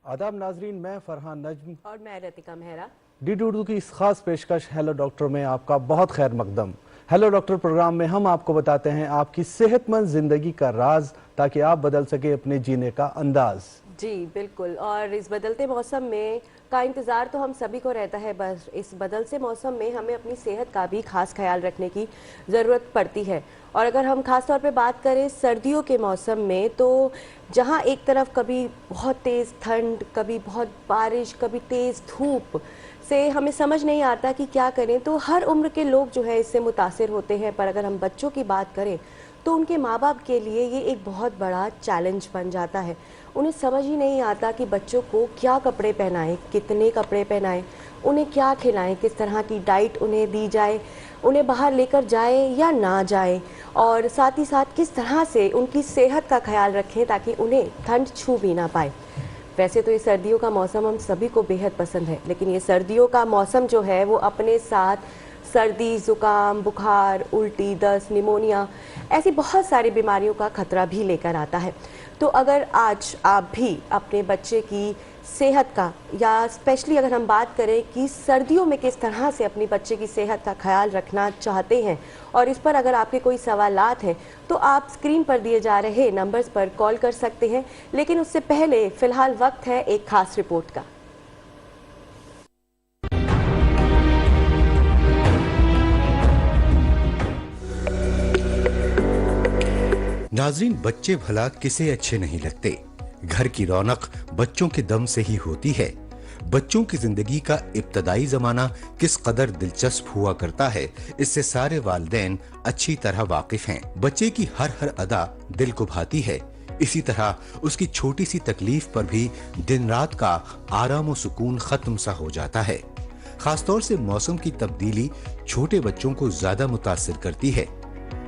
आदाब नाजरीन, मैं फरहान नजम और मैं रतिका मेहरा। DD उर्दू की इस खास पेशकश हेलो डॉक्टर में आपका बहुत खैर मकदम। हेलो डॉक्टर प्रोग्राम में हम आपको बताते हैं आपकी सेहतमंद जिंदगी का राज, ताकि आप बदल सके अपने जीने का अंदाज। जी बिल्कुल, और इस बदलते मौसम में का इंतज़ार तो हम सभी को रहता है। बस इस बदलते मौसम में हमें अपनी सेहत का भी खास ख्याल रखने की ज़रूरत पड़ती है। और अगर हम खास तौर पे बात करें सर्दियों के मौसम में, तो जहाँ एक तरफ कभी बहुत तेज़ ठंड, कभी बहुत बारिश, कभी तेज़ धूप से हमें समझ नहीं आता कि क्या करें, तो हर उम्र के लोग जो है इससे मुतासिर होते हैं। पर अगर हम बच्चों की बात करें तो उनके माँ बाप के लिए ये एक बहुत बड़ा चैलेंज बन जाता है। उन्हें समझ ही नहीं आता कि बच्चों को क्या कपड़े पहनाएं, कितने कपड़े पहनाएं, उन्हें क्या खिलाएं, किस तरह की डाइट उन्हें दी जाए, उन्हें बाहर लेकर जाए या ना जाए, और साथ ही साथ किस तरह से उनकी सेहत का ख्याल रखें ताकि उन्हें ठंड छू भी ना पाए। वैसे तो ये सर्दियों का मौसम हम सभी को बेहद पसंद है, लेकिन ये सर्दियों का मौसम जो है वो अपने साथ सर्दी, ज़ुकाम, बुखार, उल्टी, दस्त, निमोनिया ऐसी बहुत सारी बीमारियों का खतरा भी लेकर आता है। तो अगर आज आप भी अपने बच्चे की सेहत का, या स्पेशली अगर हम बात करें कि सर्दियों में किस तरह से अपनी बच्चे की सेहत का ख्याल रखना चाहते हैं, और इस पर अगर आपके कोई सवालात हैं, तो आप स्क्रीन पर दिए जा रहे नंबर्स पर कॉल कर सकते हैं। लेकिन उससे पहले फ़िलहाल वक्त है एक खास रिपोर्ट का। नाजरीन, बच्चे भला किसे अच्छे नहीं लगते। घर की रौनक बच्चों के दम से ही होती है। बच्चों की जिंदगी का इब्तदाई जमाना किस कदर दिलचस्प हुआ करता है, इससे सारे वालिदैन अच्छी तरह वाकिफ हैं। बच्चे की हर अदा दिल को भाती है। इसी तरह उसकी छोटी सी तकलीफ पर भी दिन रात का आराम और सुकून खत्म सा हो जाता है। खासतौर से मौसम की तब्दीली छोटे बच्चों को ज्यादा मुतासिर करती है।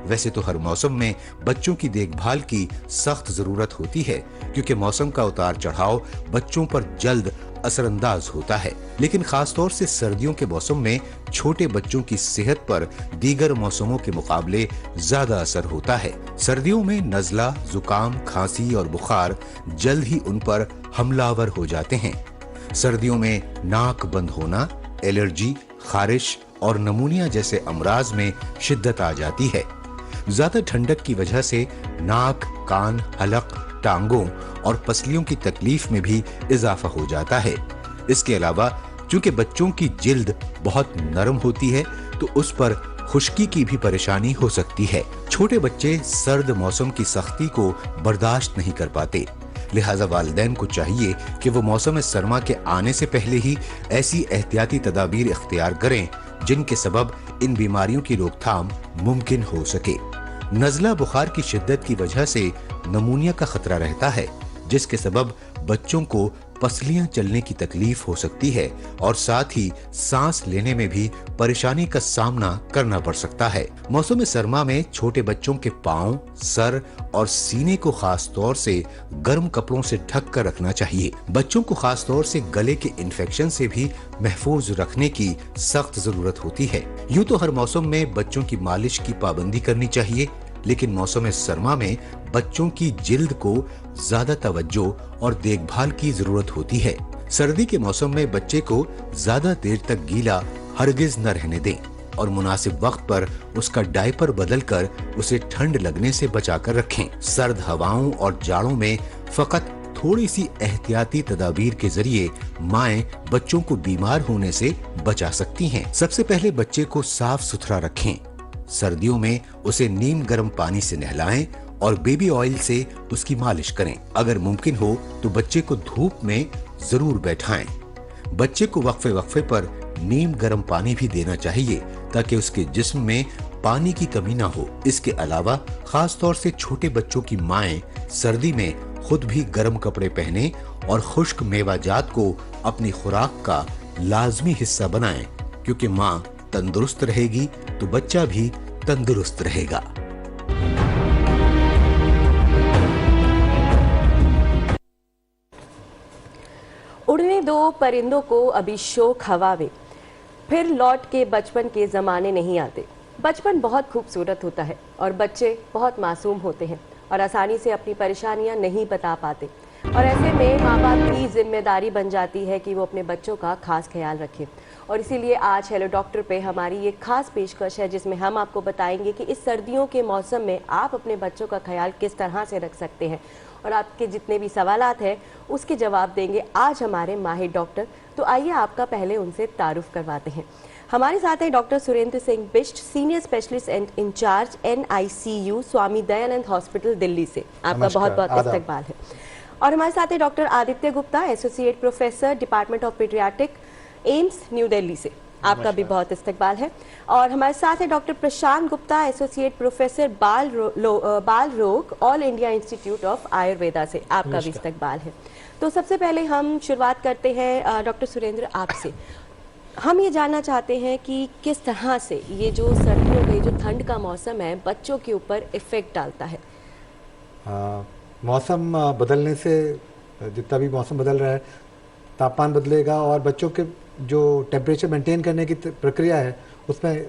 वैसे तो हर मौसम में बच्चों की देखभाल की सख्त जरूरत होती है, क्योंकि मौसम का उतार चढ़ाव बच्चों पर जल्द असरअंदाज होता है। लेकिन खासतौर से सर्दियों के मौसम में छोटे बच्चों की सेहत पर दीगर मौसमों के मुकाबले ज्यादा असर होता है। सर्दियों में नज़ला, जुकाम, खांसी और बुखार जल्द ही उन पर हमलावर हो जाते हैं। सर्दियों में नाक बंद होना, एलर्जी, खारिश और नमूनिया जैसे अमराज में शिद्दत आ जाती है। ज्यादा ठंडक की वजह से नाक, कान, हलक, टांगों और पसलियों की तकलीफ में भी इजाफा हो जाता है। इसके अलावा चूंकि बच्चों की जिल्द बहुत नरम होती है, तो उस पर खुश्की की भी परेशानी हो सकती है। छोटे बच्चे सर्द मौसम की सख्ती को बर्दाश्त नहीं कर पाते, लिहाजा वालिदैन को चाहिए कि वो मौसम सरमा के आने से पहले ही ऐसी एहतियाती तदाबीर इख्तियार करें जिनके सबब इन बीमारियों की रोकथाम मुमकिन हो सके। नज़ला बुखार की शिद्दत की वजह से नमूनिया का खतरा रहता है, जिसके सबब बच्चों को पसलियां चलने की तकलीफ हो सकती है और साथ ही सांस लेने में भी परेशानी का सामना करना पड़ सकता है। मौसम सरमा में छोटे बच्चों के पांव, सर और सीने को खास तौर से गर्म कपड़ों से ढक कर रखना चाहिए। बच्चों को खास तौर से गले के इन्फेक्शन से भी महफूज रखने की सख्त जरूरत होती है। यूं तो हर मौसम में बच्चों की मालिश की पाबंदी करनी चाहिए, लेकिन मौसम सरमा में बच्चों की जिल्द को ज्यादा तवज्जो और देखभाल की जरूरत होती है। सर्दी के मौसम में बच्चे को ज्यादा देर तक गीला हरगिज न रहने दें और मुनासिब वक्त पर उसका डायपर बदलकर उसे ठंड लगने से बचाकर रखें। सर्द हवाओं और जाड़ों में फकत थोड़ी सी एहतियाती तदाबीर के जरिए माएं बच्चों को बीमार होने से बचा सकती हैं। सबसे पहले बच्चे को साफ सुथरा रखें। सर्दियों में उसे नीम गर्म पानी से नहलाएं और बेबी ऑयल से उसकी मालिश करें। अगर मुमकिन हो तो बच्चे को धूप में जरूर बैठाएं। बच्चे को वक्फे वक्फे पर नीम गर्म पानी भी देना चाहिए, ताकि उसके जिस्म में पानी की कमी ना हो। इसके अलावा खास तौर से छोटे बच्चों की माएं सर्दी में खुद भी गर्म कपड़े पहने और खुश्क मेवाजात को अपनी खुराक का लाजमी हिस्सा बनाएं, क्योंकि माँ तंदुरुस्त रहेगी तो बच्चा भी तंदुरुस्त रहेगा। उड़ने दो परिंदों को अभी शौक हवा में, फिर लौट के बचपन के ज़माने नहीं आते। बचपन बहुत खूबसूरत होता है और बच्चे बहुत मासूम होते हैं और आसानी से अपनी परेशानियां नहीं बता पाते। और ऐसे में माँ बाप की जिम्मेदारी बन जाती है कि वो अपने बच्चों का खास ख्याल रखें। और इसीलिए आज हेलो डॉक्टर पे हमारी ये खास पेशकश है जिसमें हम आपको बताएंगे कि इस सर्दियों के मौसम में आप अपने बच्चों का ख्याल किस तरह से रख सकते हैं, और आपके जितने भी सवालात हैं उसके जवाब देंगे आज हमारे माहिर डॉक्टर। तो आइए आपका पहले उनसे तारुफ करवाते हैं। हमारे साथ हैं doctor Surendra Singh Bisht, senior specialist and in charge NICU Swami Dayanand hospital Delhi से। आपका बहुत बहुत इस्तकबाल है। और हमारे साथ हैं doctor Aditya Gupta, associate professor department of paediatric, AIIMS new Delhi से। आपका भी बहुत इस्तकबाल है। और हमारे साथ है डॉक्टर प्रशांत गुप्ता, एसोसिएट प्रोफेसर बाल रोग, all India institute of Ayurveda से। आपका भी इस्तकबाल है। तो सबसे पहले हम शुरुआत करते हैं डॉक्टर सुरेंद्र आपसे। हम ये जानना चाहते हैं कि किस तरह से ये जो सर्दियों का, जो ठंड का मौसम है, बच्चों के ऊपर इफेक्ट डालता है। मौसम बदलने से, जितना भी मौसम बदल रहा है, तापमान बदलेगा और बच्चों के जो टेम्परेचर मेंटेन करने की प्रक्रिया है उसमें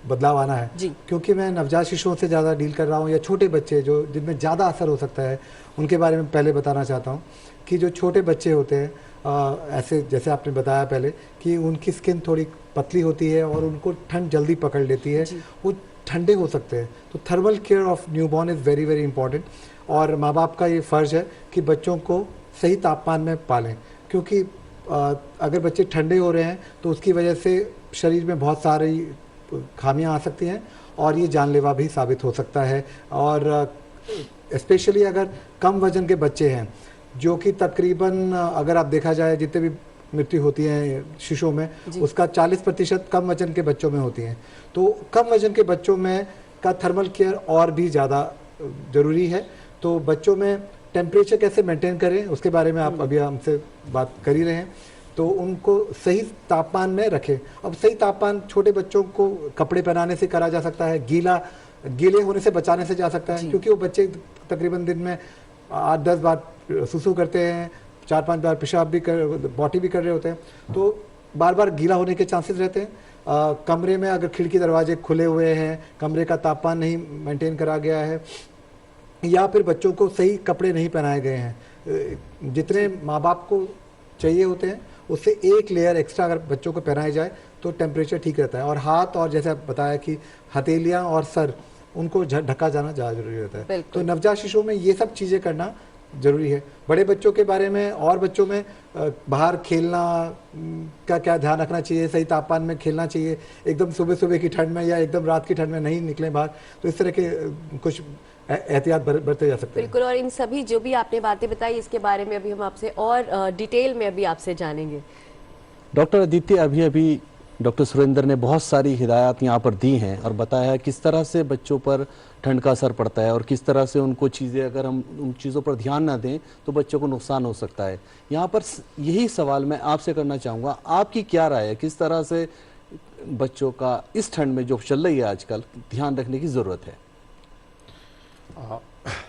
बदलाव आना है जी। क्योंकि मैं नवजात शिशुओं से ज़्यादा डील कर रहा हूँ, या छोटे बच्चे जो जिनमें ज़्यादा असर हो सकता है उनके बारे में पहले बताना चाहता हूँ कि जो छोटे बच्चे होते हैं, ऐसे जैसे आपने बताया पहले कि उनकी स्किन थोड़ी पतली होती है और उनको ठंड जल्दी पकड़ लेती है, वो ठंडे हो सकते हैं। तो thermal care of newborn is very very important, और माँ बाप का ये फ़र्ज़ है कि बच्चों को सही तापमान में पालें, क्योंकि अगर बच्चे ठंडे हो रहे हैं तो उसकी वजह से शरीर में बहुत सारी खामियां आ सकती हैं और ये जानलेवा भी साबित हो सकता है। और स्पेशली अगर कम वजन के बच्चे हैं, जो कि तकरीबन अगर आप देखा जाए जितने भी मृत्यु होती है शिशुओं में, उसका 40% कम वजन के बच्चों में होती हैं। तो कम वजन के बच्चों में का थर्मल केयर और भी ज़्यादा ज़रूरी है। तो बच्चों में टेम्परेचर कैसे मेंटेन करें उसके बारे में आप अभी हमसे बात कर ही रहे हैं। तो उनको सही तापमान में रखें। अब सही तापमान छोटे बच्चों को कपड़े पहनाने से करा जा सकता है, गीले होने से बचाने से जा सकता है, क्योंकि वो बच्चे तकरीबन दिन में 8-10 बार सुसु करते हैं, 4-5 बार पेशाब भी पॉटी भी कर रहे होते हैं, तो बार बार गीला होने के चांसेस रहते हैं। कमरे में अगर खिड़की दरवाजे खुले हुए हैं, कमरे का तापमान नहीं मेंटेन करा गया है, या फिर बच्चों को सही कपड़े नहीं पहनाए गए हैं, जितने माँ बाप को चाहिए होते हैं उससे एक लेयर एक्स्ट्रा अगर बच्चों को पहनाया जाए तो टेम्परेचर ठीक रहता है। और हाथ, और जैसे आप बताया कि हथेलियाँ और सर, उनको ढका जाना ज़्यादा जरूरी रहता है। तो नवजात शिशुओं में ये सब चीज़ें करना जरूरी है। बड़े बच्चों के बारे में और बच्चों में बाहर खेलना का क्या ध्यान रखना चाहिए, सही तापमान में खेलना चाहिए, एकदम सुबह सुबह की ठंड में या एकदम रात की ठंड में नहीं निकलें बाहर। तो इस तरह के कुछ एहतियात बरते जा सकते हैं। बिल्कुल। और इन सभी जो भी आपने बातें बताई इसके बारे में अभी हम आपसे और डिटेल में अभी आपसे जानेंगे। डॉक्टर आदित्य, अभी डॉक्टर सुरेंद्र ने बहुत सारी हिदायत यहाँ पर दी हैं और बताया है किस तरह से बच्चों पर ठंड का असर पड़ता है और किस तरह से उनको चीज़ें, अगर हम उन चीज़ों पर ध्यान ना दें तो बच्चों को नुकसान हो सकता है। यहाँ पर यही सवाल मैं आपसे करना चाहूँगा, आपकी क्या राय है, किस तरह से बच्चों का इस ठंड में जो चल रही है आजकल ध्यान रखने की ज़रूरत है?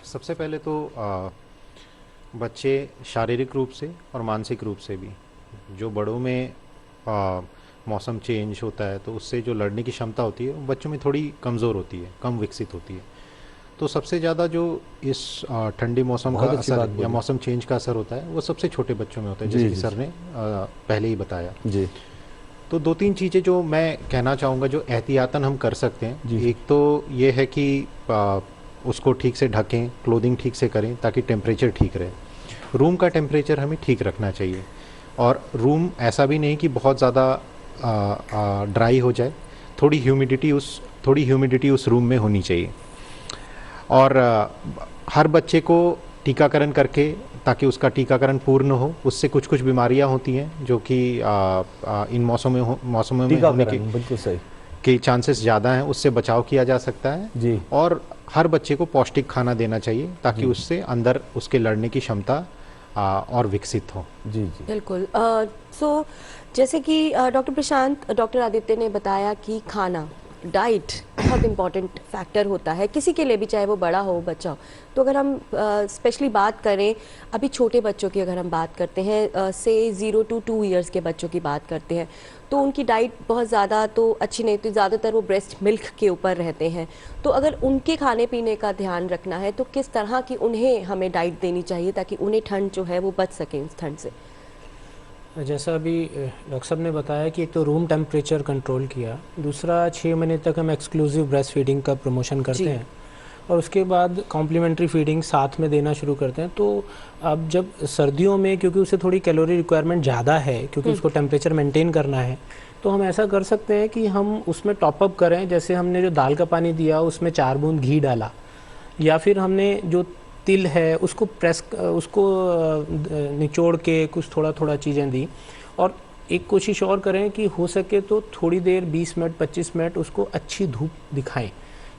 सबसे पहले तो बच्चे शारीरिक रूप से और मानसिक रूप से भी, जो बड़ों में मौसम चेंज होता है तो उससे जो लड़ने की क्षमता होती है वो बच्चों में थोड़ी कमज़ोर होती है, कम विकसित होती है। तो सबसे ज़्यादा जो इस ठंडी मौसम का असर या मौसम चेंज का असर होता है वो सबसे छोटे बच्चों में होता है, जैसे कि सर ने पहले ही बताया जी। तो 2-3 चीज़ें जो मैं कहना चाहूँगा जो एहतियातन हम कर सकते हैं। एक तो ये है कि उसको ठीक से ढकें, क्लोथिंग ठीक से करें ताकि टेम्परेचर ठीक रहे। रूम का टेम्परेचर हमें ठीक रखना चाहिए, और रूम ऐसा भी नहीं कि बहुत ज़्यादा ड्राई हो जाए, थोड़ी ह्यूमिडिटी उस रूम में होनी चाहिए। और हर बच्चे को टीकाकरण करके, ताकि उसका टीकाकरण पूर्ण हो, उससे कुछ कुछ बीमारियां होती हैं जो कि इन मौसमों में होने बिल्कुल सही के चांसेस ज़्यादा हैं, उससे बचाव किया जा सकता है जी। और हर बच्चे को पौष्टिक खाना देना चाहिए ताकि उससे अंदर उसके लड़ने की क्षमता और विकसित हो। जी जी बिल्कुल। सो जैसे कि डॉक्टर प्रशांत, डॉक्टर आदित्य ने बताया कि खाना डाइट बहुत इम्पॉर्टेंट फैक्टर होता है किसी के लिए भी, चाहे वो बड़ा हो बच्चा हो। तो अगर हम स्पेशली बात करें अभी छोटे बच्चों की, अगर हम बात करते हैं से 0 to 2 ईयर्स के बच्चों की बात करते हैं, तो उनकी डाइट बहुत ज़्यादा तो अच्छी नहीं, तो ज़्यादातर वो ब्रेस्ट मिल्क के ऊपर रहते हैं। तो अगर उनके खाने पीने का ध्यान रखना है तो किस तरह की उन्हें हमें डाइट देनी चाहिए ताकि उन्हें ठंड जो है वो बच सके इस ठंड से? जैसा अभी डॉक्टर साहब ने बताया कि एक तो रूम टेम्परेचर कंट्रोल किया, दूसरा 6 महीने तक हम एक्सक्लूसिव ब्रेस्ट फीडिंग का प्रमोशन करते हैं और उसके बाद कॉम्प्लीमेंट्री फीडिंग साथ में देना शुरू करते हैं। तो अब जब सर्दियों में, क्योंकि उसे थोड़ी कैलोरी रिक्वायरमेंट ज़्यादा है, क्योंकि उसको टेम्परेचर मेंटेन करना है, तो हम ऐसा कर सकते हैं कि हम उसमें टॉपअप करें। जैसे हमने जो दाल का पानी दिया उसमें 4 बूंद घी डाला, या फिर हमने जो तिल है उसको उसको निचोड़ के कुछ थोड़ा थोड़ा चीज़ें दी। और एक कोशिश और करें कि हो सके तो थोड़ी देर 20 मिनट 25 मिनट उसको अच्छी धूप दिखाएं,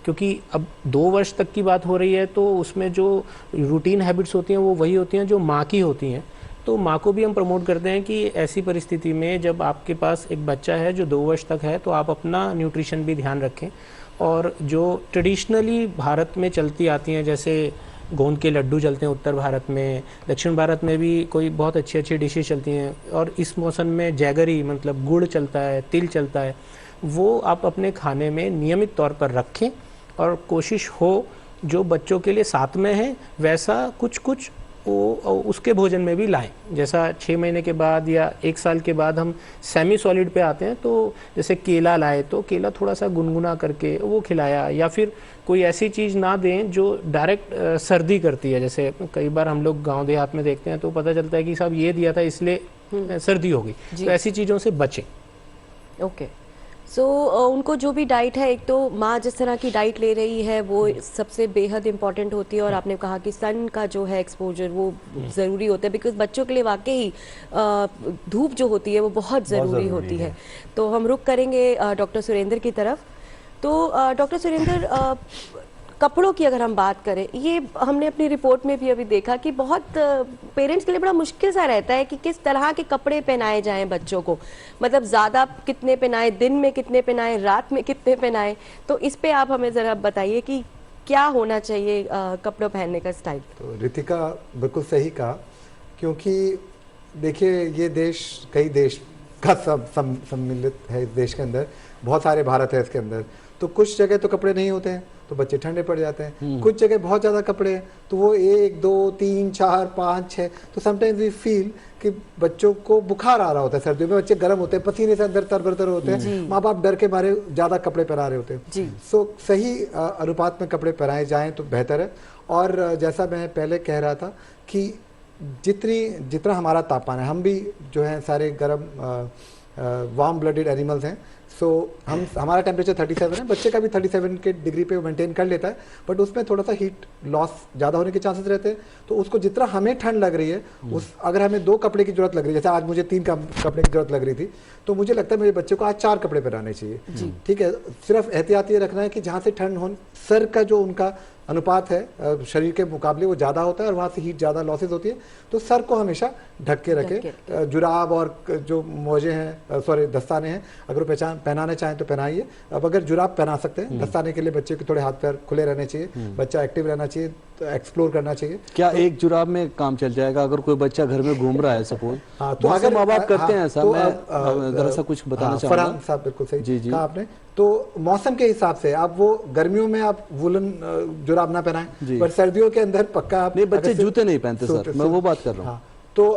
क्योंकि अब 2 वर्ष तक की बात हो रही है तो उसमें जो रूटीन हैबिट्स होती हैं वो वही होती हैं जो माँ की होती हैं। तो माँ को भी हम प्रमोट करते हैं कि ऐसी परिस्थिति में जब आपके पास एक बच्चा है जो 2 वर्ष तक है तो आप अपना न्यूट्रिशन भी ध्यान रखें। और जो ट्रेडिशनली भारत में चलती आती हैं, जैसे गोंद के लड्डू चलते हैं उत्तर भारत में, दक्षिण भारत में भी कोई बहुत अच्छी अच्छी डिशेज चलती हैं, और इस मौसम में जैगरी मतलब गुड़ चलता है, तिल चलता है, वो आप अपने खाने में नियमित तौर पर रखें। और कोशिश हो जो बच्चों के लिए साथ में है वैसा कुछ कुछ वो उसके भोजन में भी लाएं। जैसा 6 महीने के बाद या 1 साल के बाद हम सेमी सॉलिड पे आते हैं, तो जैसे केला लाए तो केला थोड़ा सा गुनगुना करके वो खिलाया, या फिर कोई ऐसी चीज़ ना दें जो डायरेक्ट सर्दी करती है। जैसे कई बार हम लोग गांव देहात में देखते हैं तो पता चलता है कि साहब ये दिया था इसलिए सर्दी हो गई, तो ऐसी चीज़ों से बचें। ओके, सो उनको जो भी डाइट है, एक तो माँ जिस तरह की डाइट ले रही है वो सबसे बेहद इम्पॉर्टेंट होती है, और आपने कहा कि सन का जो है एक्सपोजर वो ज़रूरी होता है, बिकॉज बच्चों के लिए वाकई धूप जो होती है वो बहुत ज़रूरी होती है। तो हम रुक करेंगे डॉक्टर सुरेंद्र की तरफ। तो डॉक्टर सुरेंद्र, कपड़ों की अगर हम बात करें, ये हमने अपनी रिपोर्ट में भी अभी देखा कि बहुत पेरेंट्स के लिए बड़ा मुश्किल सा रहता है कि किस तरह के कपड़े पहनाए जाएं बच्चों को, मतलब ज़्यादा कितने पहनाएं, दिन में कितने पहनाएं, रात में कितने पहनाएं। तो इस पे आप हमें ज़रा बताइए कि क्या होना चाहिए कपड़ों पहनने का स्टाइल। तो रितिका बिल्कुल सही कहा, क्योंकि देखिए ये देश कई देश का सम्मिलित है, इस देश के अंदर बहुत सारे भारत है इसके अंदर। तो कुछ जगह तो कपड़े नहीं होते हैं तो बच्चे ठंडे पड़ जाते हैं, कुछ जगह बहुत ज़्यादा कपड़े हैं तो वो 1 2 3 4 5 6, तो समटाइम्स वी फील कि बच्चों को बुखार आ रहा होता है। सर्दियों में बच्चे गर्म होते हैं, पसीने से अंदर तर होते हैं, माँ बाप डर के मारे ज़्यादा कपड़े पहना रहे होते हैं। सो सही अनुपात में कपड़े पहनाए जाएँ तो बेहतर है। और जैसा मैं पहले कह रहा था कि जितना हमारा तापमान है, हम भी जो है सारे गर्म वार्म ब्लडेड एनिमल्स हैं, सो हमारा टेम्परेचर 37 है, बच्चे का भी 37 के डिग्री पे मेंटेन कर लेता है, बट उसमें थोड़ा सा हीट लॉस ज़्यादा होने के चांसेस रहते हैं। तो उसको जितना हमें ठंड लग रही है, अगर हमें 2 कपड़े की जरूरत लग रही है, जैसे आज मुझे 3 कपड़े की जरूरत लग रही थी, तो मुझे लगता है मेरे बच्चे को आज 4 कपड़े पहनाने चाहिए। ठीक है, सिर्फ एहतियात ये रखना है कि जहाँ से ठंड हो, सर का जो उनका अनुपात है शरीर के मुकाबले वो ज़्यादा होता है और वहाँ से हीट ज़्यादा लॉसेस होती है, तो सर को हमेशा ढक के रखें। जुराब और जो मोजे हैं, सॉरी दस्ताने हैं, अगर वो पहनाने चाहें तो पहनाइए। अब अगर जुराब पहना सकते हैं, दस्ताने के लिए बच्चे के थोड़े हाथ पैर खुले रहने चाहिए, बच्चा एक्टिव रहना चाहिए, तो एक्सप्लोर करना चाहिए। क्या एक जुराब में काम चल जाएगा अगर कोई बच्चा घर में घूम रहा है सपोज? हाँ, तो अगर माँ बाप करते हैं ऐसा, मैं जरा सा कुछ बताना चाहूँगा। फरहान साहब बिल्कुल सही कहा आपने। तो मौसम के हिसाब से आप वो गर्मियों में आप वुलन जुराब ना पहनाएं, पर सर्दियों के अंदर पक्का आप, नहीं बच्चे जूते नहीं पहनते सर, मैं वो बात कर रहा हूँ। तो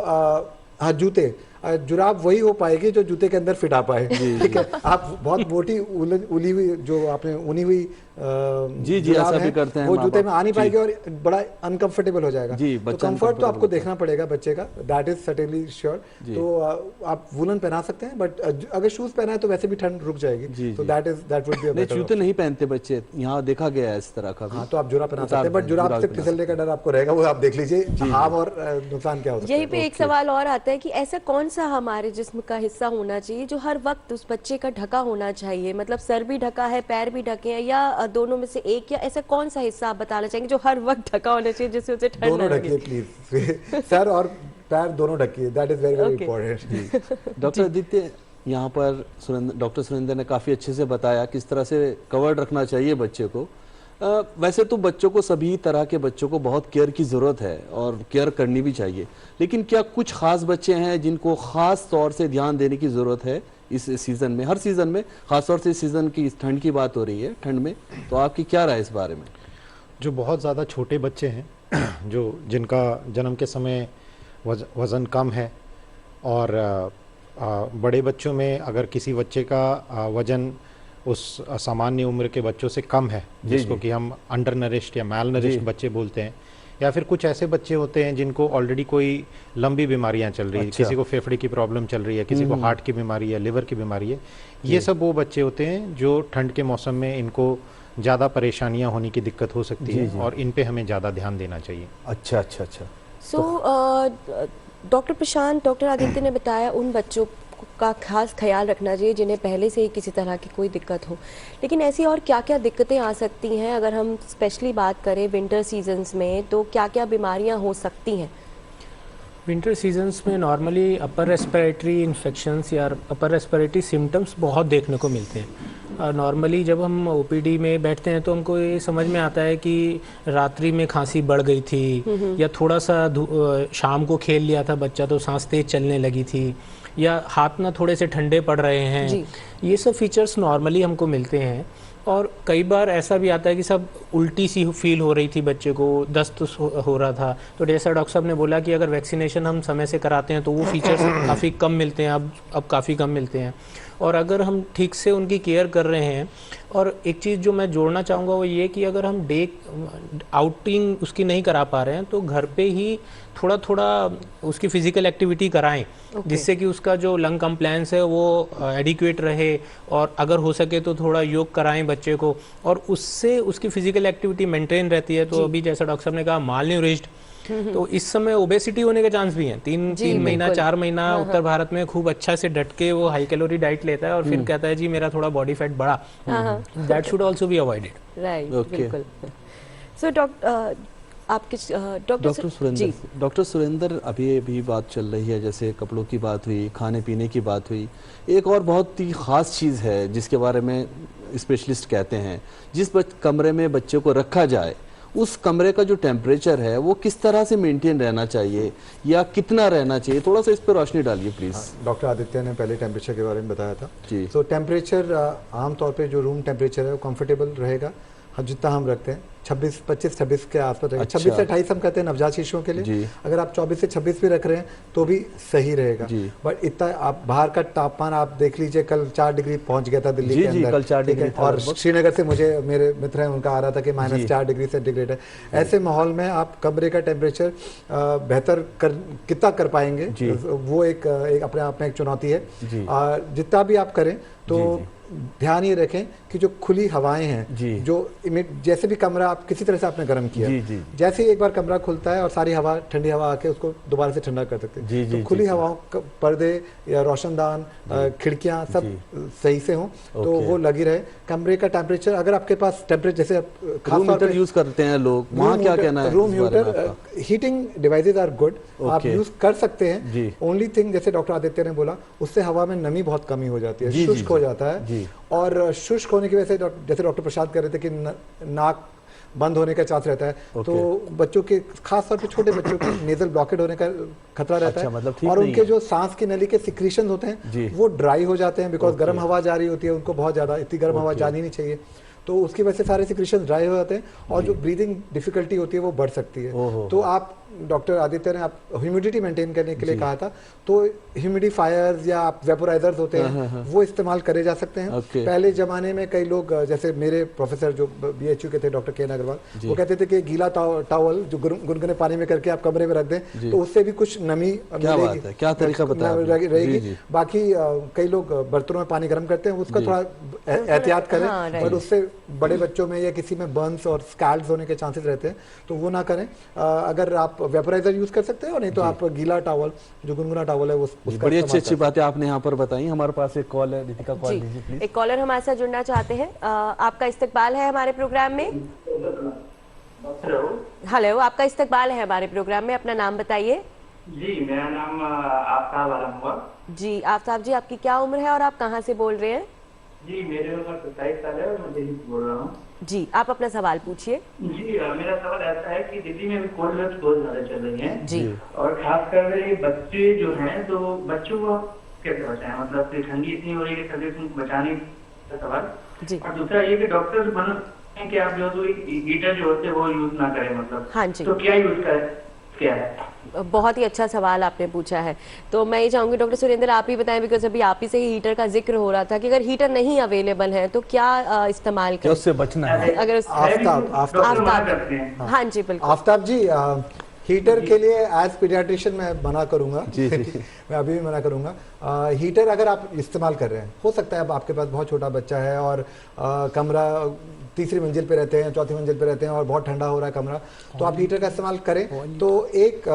हाँ, जूते जुराब वही हो पाएगी जो जूते के अंदर फिट आ पाए। ठीक है, आप बहुत मोटी उली हुई जो आपने ऊनी हुई जी ऐसा भी करते हैं, वो जूते में आ नहीं पाएगी और बड़ा अनकंफर्टेबल हो जाएगा। तो कंफर्ट तो आपको देखना पड़ेगा बच्चे का, दैट इज सर्टेनली श्योर। तो आप वुलन पहना सकते हैं, बट अगर शूज पहना है तो वैसे भी ठंड रुक जाएगी, तो that would be a better. जूते नहीं पहनते बच्चे, यहाँ देखा गया है इस तरह का। हाँ, तो आप जुराब पहना सकते हैं, बट जुराब से फिसलने का डर आपको रहेगा, वो आप देख लीजिए हार्म और नुकसान क्या हो सकता है। यहीं पे एक सवाल और आता है कि ऐसा कौन सा हमारे जिस्म का हिस्सा होना चाहिए जो हर वक्त उस बच्चे का ढका होना चाहिए, मतलब सर भी ढका है, पैर भी ढके हैं, या दोनों में से एक, या ऐसा कौन सा हिस्सा आप बताना चाहेंगे जो हर वक्त ढका होना चाहिए जिससे उसे ठंड दोनों ढकिए प्लीज, सर और पैर दोनों ढकिए, that is very very important. Doctor Aditya, यहाँ पर डॉक्टर सुरेंद्र ने काफ़ी अच्छे से बताया किस तरह से कवर्ड रखना चाहिए बच्चे को। वैसे तो बच्चों को, सभी तरह के बच्चों को बहुत केयर की ज़रूरत है और केयर करनी भी चाहिए, लेकिन क्या कुछ ख़ास बच्चे हैं जिनको ख़ास तौर से ध्यान देने की ज़रूरत है इस सीज़न में, हर सीज़न में, ख़ासतौर से इस सीज़न की, इस ठंड की बात हो रही है, ठंड में, तो आपकी क्या राय इस बारे में? जो बहुत ज़्यादा छोटे बच्चे हैं जो जिनका जन्म के समय वज़न कम है, और बड़े बच्चों में अगर किसी बच्चे का वज़न उस सामान्य उम्र के बच्चों से कम है, जिसको कि हम अंडर नरिश्ड या मैल नरिश्ड बच्चे बोलते हैं, या फिर कुछ ऐसे बच्चे होते हैं जिनको ऑलरेडी कोई लंबी बीमारियां चल रही है, किसी को फेफड़े की प्रॉब्लम चल रही है, किसी को हार्ट की बीमारी है, लिवर की बीमारी है, ये सब वो बच्चे होते हैं जो ठंड के मौसम में इनको ज़्यादा परेशानियां होने की दिक्कत हो सकती है, और इन पे हमें ज़्यादा ध्यान देना चाहिए। अच्छा अच्छा अच्छा। डॉक्टर प्रशांत, डॉक्टर आदित्य ने बताया उन बच्चों का खास ख्याल रखना चाहिए जिन्हें पहले से ही किसी तरह की कोई दिक्कत हो, लेकिन ऐसी और क्या क्या दिक्कतें आ सकती हैं अगर हम स्पेशली बात करें विंटर सीजन्स में, तो क्या क्या बीमारियां हो सकती हैं? विंटर सीजन्स में नॉर्मली अपर रेस्पिरेटरी इन्फेक्शंस या अपर रेस्पिरेटरी सिम्टम्स बहुत देखने को मिलते हैं। नॉर्मली जब हम ओपीडी में बैठते हैं तो हमको ये समझ में आता है कि रात्रि में खांसी बढ़ गई थी, या थोड़ा सा शाम को खेल लिया था बच्चा तो सांस तेज चलने लगी थी, या हाथ ना थोड़े से ठंडे पड़ रहे हैं, ये सब फीचर्स नॉर्मली हमको मिलते हैं। और कई बार ऐसा भी आता है कि सब उल्टी सी फील हो रही थी बच्चे को, दस्त हो रहा था, तो जैसा डॉक्टर साहब ने बोला कि अगर वैक्सीनेशन हम समय से कराते हैं तो वो फीचर्स काफ़ी कम मिलते हैं, अब काफ़ी कम मिलते हैं। और अगर हम ठीक से उनकी केयर कर रहे हैं, और एक चीज़ जो मैं जोड़ना चाहूँगा वो ये कि अगर हम डे आउटिंग उसकी नहीं करा पा रहे हैं तो घर पे ही थोड़ा थोड़ा उसकी फिजिकल एक्टिविटी कराएं, जिससे कि उसका जो लंग कंप्लायंस है वो एडिक्वेट रहे, और अगर हो सके तो थोड़ा योग कराएं बच्चे को, और उससे उसकी फिजिकल एक्टिविटी मेंटेन रहती है। तो अभी जैसा डॉक्टर साहब ने कहा माल न्यूरिश्ड, तो इस समय ओबेसिटी होने के चांस भी हैं। तीन महीना 4 महीना उत्तर भारत में खूब अच्छा से डट के वो हाई कैलोरी डाइट लेता है और फिर कहता है जी मेरा थोड़ा बॉडी फैट बढ़ा, that should also be avoided. Right, बिल्कुल। सो डॉक्टर सुरेंद्र, अभी बात चल रही है, जैसे कपड़ों की बात हुई, खाने पीने की बात हुई, एक और बहुत ही ख़ास चीज़ है जिसके बारे में स्पेशलिस्ट कहते हैं, जिस कमरे में बच्चे को रखा जाए उस कमरे का जो टेम्परेचर है वो किस तरह से मेंटेन रहना चाहिए या कितना रहना चाहिए, थोड़ा सा इस पर रोशनी डालिए प्लीज़। डॉक्टर आदित्य ने पहले टेम्परेचर के बारे में बताया था जी। तो टेम्परेचर आमतौर पे जो रूम टेम्परेचर है वो कंफर्टेबल रहेगा जितना हम रखते हैं, 25-26 के आसपास रहेगा। 26 से 28 हम कहते हैं नवजात शिशुओं के लिए, अगर आप 24 से 26 भी रख रहे हैं तो भी सही रहेगा। बट इतना आप बाहर का तापमान आप देख लीजिए, कल 4 डिग्री पहुंच गया था दिल्ली के अंदर, कल 4 डिग्री, और श्रीनगर से मुझे मेरे मित्र हैं उनका आ रहा था कि -4 डिग्री सेंटीग्रेड है। ऐसे माहौल में आप कमरे का टेम्परेचर बेहतर कितना कर पाएंगे, वो एक अपने आप में एक चुनौती है। जितना भी आप करें तो ध्यान ये रखें कि जो खुली हवाएं हैं, जो जैसे भी कमरा आप किसी तरह से आपने गर्म किया, जैसे ही एक बार कमरा खुलता है और सारी हवा, ठंडी हवा आके उसको दोबारा से ठंडा कर सकते हैं। तो खुली हवाओं, पर्दे या रोशनदान, खिड़कियां सब सही से हों तो वो लगी रहे। कमरे का टेम्परेचर, अगर आपके पास टेम्परेचर जैसे रूम हीटर यूज करते हैं लोग, वहाँ क्या कहना है? Room heater, heating devices are good, आप यूज कर सकते हैं। ओनली थिंग जैसे डॉक्टर आदित्य ने बोला, उससे हवा में नमी बहुत कमी हो जाती है, शुष्क हो जाता है, और शुष्क होने की वजह से जैसे डॉक्टर प्रसाद कह रहे थे कि नाक बंद होने का चांस रहता है। तो बच्चों के, खास तौर पे छोटे बच्चों के नेजल ब्लॉकेट होने का खतरा रहता है। मतलब और उनके जो सांस की नली के सिक्रीशन होते हैं वो ड्राई हो जाते हैं, बिकॉज गर्म हवा जा रही होती है, उनको बहुत ज्यादा, इतनी गर्म हवा जानी नहीं चाहिए, तो उसकी वजह से सारे सिक्रीशन ड्राई हो जाते हैं और जो ब्रीदिंग डिफिकल्टी होती है वो बढ़ सकती है। तो आप, डॉक्टर आदित्य ने आप ह्यूमिडिटी मेंटेन करने के लिए कहा था, तो ह्यूमिडिफायर्स या आप वेपोराइजर्स होते हैं वो इस्तेमाल करे जा सकते हैं। पहले जमाने में कई लोग, जैसे मेरे प्रोफेसर जो BHU के थे डॉक्टर के अग्रवाल, वो कहते थे कि गीला टॉवल जो गुनगुने पानी में करके आप कमरे में रख दें तो उससे भी कुछ नमी मिलेगी, क्या तरीका रहेगी। बाकी कई लोग बर्तनों में पानी गर्म करते हैं, उसका थोड़ा एहतियात करें, बट उससे बड़े बच्चों में या किसी में बर्न्स और स्कैल्ड्स होने के चांसेस रहते हैं, तो वो ना करें। अगर आप वेपोराइजर यूज कर सकते हैं, और नहीं तो आप गीला टॉवल जो गुनगुना टॉवल है उसका। बड़ी अच्छी बातें आपने यहाँ पर बताई। हमारे पास एक कॉल है, रितिका कॉल लीजिए प्लीज। एक कॉलर हमारे साथ जुड़ना चाहते हैं, आपका इस्तकबाल है हमारे प्रोग्राम में। हेलो, आपका इस्तकबाल है हमारे प्रोग्राम में, अपना नाम बताइए। जी, मेरा नाम आफ्ताब आलम हुआ। जी आफ्ताब जी, आपकी क्या उम्र है और आप कहाँ से बोल रहे हैं? जी, मेरी उम्र 27 साल है और मैं दिल्ली से बोल रहा हूँ। जी, आप अपना सवाल पूछिए। जी, मेरा सवाल ऐसा है कि दिल्ली में भी कोल्ड वेव्स बहुत ज्यादा चल रही हैं। जी। और खासकर ये बच्चे जो हैं, तो बच्चों को कैसे बचाएं? मतलब कि ठंडी इतनी हो रही है कि तबीयत उनको बचाने का सवाल। जी। और दूसरा ये कि डॉक्टर्स मना हैं कि आप जो है हीटर जो होते हैं वो यूज ना करें, मतलब। हाँ जी। तो क्या यूज करें, क्या है? बहुत ही अच्छा सवाल आपने पूछा है। तो मैं ये चाहूंगी डॉक्टर सुरेंद्र आप ही बताएं, बिकॉज अभी आप ही से ही हीटर का जिक्र हो रहा था कि अगर हीटर नहीं अवेलेबल है तो क्या इस्तेमाल करें? उससे बचना है। अगर आफ्ताब। हाँ जी बिल्कुल। आफ्ताब जी, हीटर के लिए एज पीडियाट्रिशियन मैं मना करूंगा। जी। मैं अभी भी मना करूंगा। हीटर अगर आप इस्तेमाल कर रहे हैं, हो सकता है अब आपके पास बहुत छोटा बच्चा है और कमरा तीसरी मंजिल पे रहते हैं, चौथी मंजिल पे रहते हैं और बहुत ठंडा हो रहा है कमरा, तो आप हीटर का इस्तेमाल करें। तो एक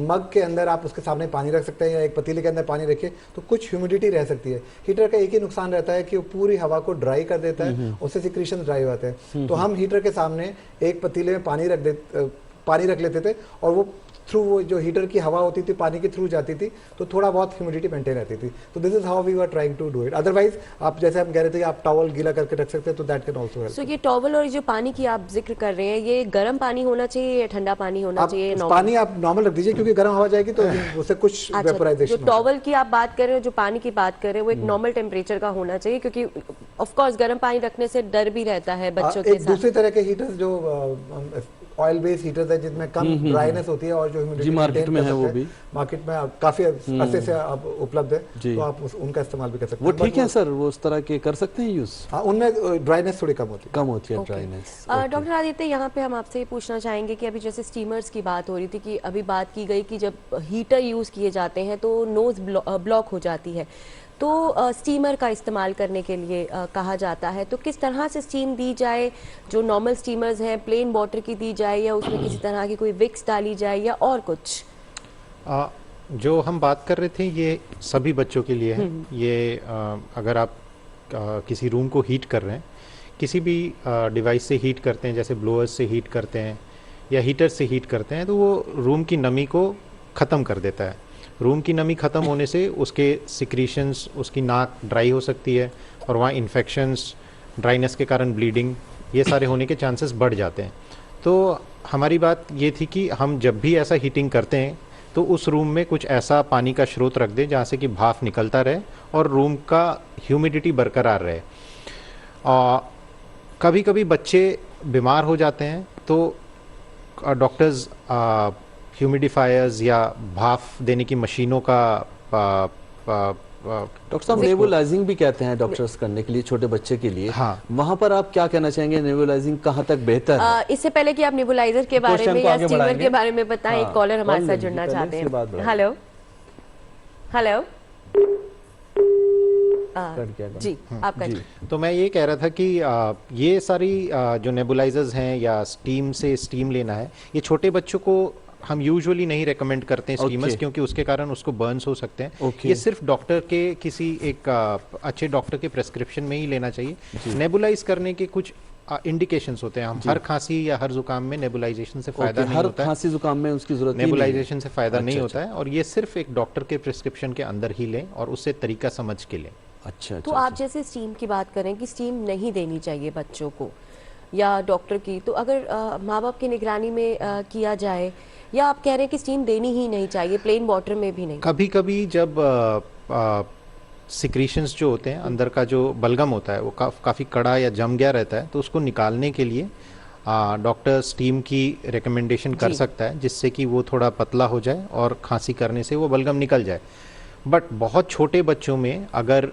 मग के अंदर आप उसके सामने पानी रख सकते हैं या एक पतीले के अंदर पानी रखिए, तो कुछ ह्यूमिडिटी रह सकती है। हीटर का एक ही नुकसान रहता है कि वो पूरी हवा को ड्राई कर देता है, उससे सिक्रीशन ड्राई होते हैं। तो हम हीटर के सामने एक पतीले में पानी रख लेते थे और वो थ्रू वो जो हीटर की हवा होती थी पानी के थ्रू जाती थी, तो थोड़ा बहुत ह्यूमिडिटी मेंटेन रहती थी। तो this is how we were trying to do it. Otherwise आप जैसे हम कह रहे थे कि आप टॉवल गीला करके रख सकते हैं, तो दैट कैन आल्सो हेल्प। सो ये टॉवल और जो पानी की आप जिक्र कर रहे हैं, ये गर्म पानी होना चाहिए या ठंडा पानी होना चाहिए? पानी आप नॉर्मल रख दीजिए, क्योंकि गर्म हवा जाएगी तो उससे कुछ वेपोराइजेशन। जो टॉवल की आप बात कर रहे हो, जो पानी की बात कर रहे हो, वो एक नॉर्मल टेम्परेचर का होना चाहिए, क्योंकि ऑफ कोर्स गर्म पानी रखने से डर भी रहता है बच्चों के साथ। दूसरी तरह के हीटर्स जो ऑयल बेस्ड हीटर्स है जिनमें कम ड्राइनेस होती है और जो ह्यूमिडिटी मार्केट में है, वो भी मार्केट में काफी अरसे से अब उपलब्ध है, तो आप उनका इस्तेमाल भी कर सकते हैं। वो ठीक है सर, वो उस तरह के कर सकते हैं यूज? हाँ, उनमें ड्राइनेस थोड़ी कम होती है ड्राइनेस। डॉक्टर आदित्य, यहाँ पे हम आपसे ये पूछना चाहेंगे कि अभी जैसे स्टीमर्स की बात हो रही थी, कि अभी बात की गई कि जब हीटर यूज किए जाते हैं तो नोज ब्लॉक हो जाती है, तो स्टीमर का इस्तेमाल करने के लिए कहा जाता है। तो किस तरह से स्टीम दी जाए? जो नॉर्मल स्टीमर्स हैं, प्लेन वाटर की दी जाए या उसमें किसी तरह की कोई विक्स डाली जाए या और कुछ? जो हम बात कर रहे थे ये सभी बच्चों के लिए है। ये अगर आप किसी रूम को हीट कर रहे हैं, किसी भी डिवाइस से हीट करते हैं, जैसे ब्लोअर्स से हीट करते हैं या हीटर से हीट करते हैं, तो वो रूम की नमी को ख़त्म कर देता है। रूम की नमी ख़त्म होने से उसके सिक्रीशंस, उसकी नाक ड्राई हो सकती है और वहाँ इन्फेक्शंस, ड्राइनेस के कारण ब्लीडिंग, ये सारे होने के चांसेस बढ़ जाते हैं। तो हमारी बात ये थी कि हम जब भी ऐसा हीटिंग करते हैं तो उस रूम में कुछ ऐसा पानी का स्रोत रख दें जहाँ से कि भाप निकलता रहे और रूम का ह्यूमिडिटी बरकरार रहे। कभी कभी बच्चे बीमार हो जाते हैं तो डॉक्टर्स ह्यूमिडिफायर्स या भाप देने की मशीनों का डॉक्टर साहब नेबुलाइजिंग भी कहते हैं डॉक्टर्स करने के लिए छोटे बच्चे के लिए। हाँ, वहां पर आप क्या कहना चाहेंगे, नेबुलाइजिंग कहाँ तक बेहतर है? इससे पहले कि आप नेबुलाइजर के बारे में या स्टीमर के बारे में बताएं, एक कॉलर हमारे साथ जुड़ना चाहते हैं। हेलो हेलो जी, आप करें। तो मैं ये कह रहा था कि ये सारी जो नेबुलाइजर्स हैं या स्टीम से स्टीम लेना है, ये छोटे बच्चों को हम यूजुअली नहीं रेकमेंड करते हैं स्टीमर्स, क्योंकि उसके कारण उसको बर्न्स हो सकते हैं। ये सिर्फ डॉक्टर के किसी एक अच्छे डॉक्टर के प्रेस्क्रिप्शन में ही लेना चाहिए। नेबुलाइज करने के कुछ इंडिकेशंस होते हैं। हम हर खांसी या हर जुकाम में नेबुलाइजेशन से फायदा नहीं होता है। हर खांसी जुकाम में उसकी जरूरत नेबुलाइजेशन से फायदा नहीं होता है, और ये सिर्फ एक डॉक्टर के प्रेस्क्रिप्शन के अंदर ही लें और उससे तरीका समझ के लें। अच्छा, तो आप जैसे स्टीम की बात करें कि स्टीम नहीं देनी चाहिए बच्चों को या डॉक्टर की, तो अगर माँ बाप की निगरानी में किया जाए, या आप कह रहे हैं कि स्टीम देनी ही नहीं चाहिए, प्लेन वाटर में भी नहीं? कभी कभी जब सिक्रीशंस जो होते हैं, अंदर का जो बलगम होता है वो काफ़ी कड़ा या जम गया रहता है, तो उसको निकालने के लिए डॉक्टर स्टीम की रिकमेंडेशन कर सकता है, जिससे कि वो थोड़ा पतला हो जाए और खांसी करने से वो बलगम निकल जाए। बट बहुत छोटे बच्चों में अगर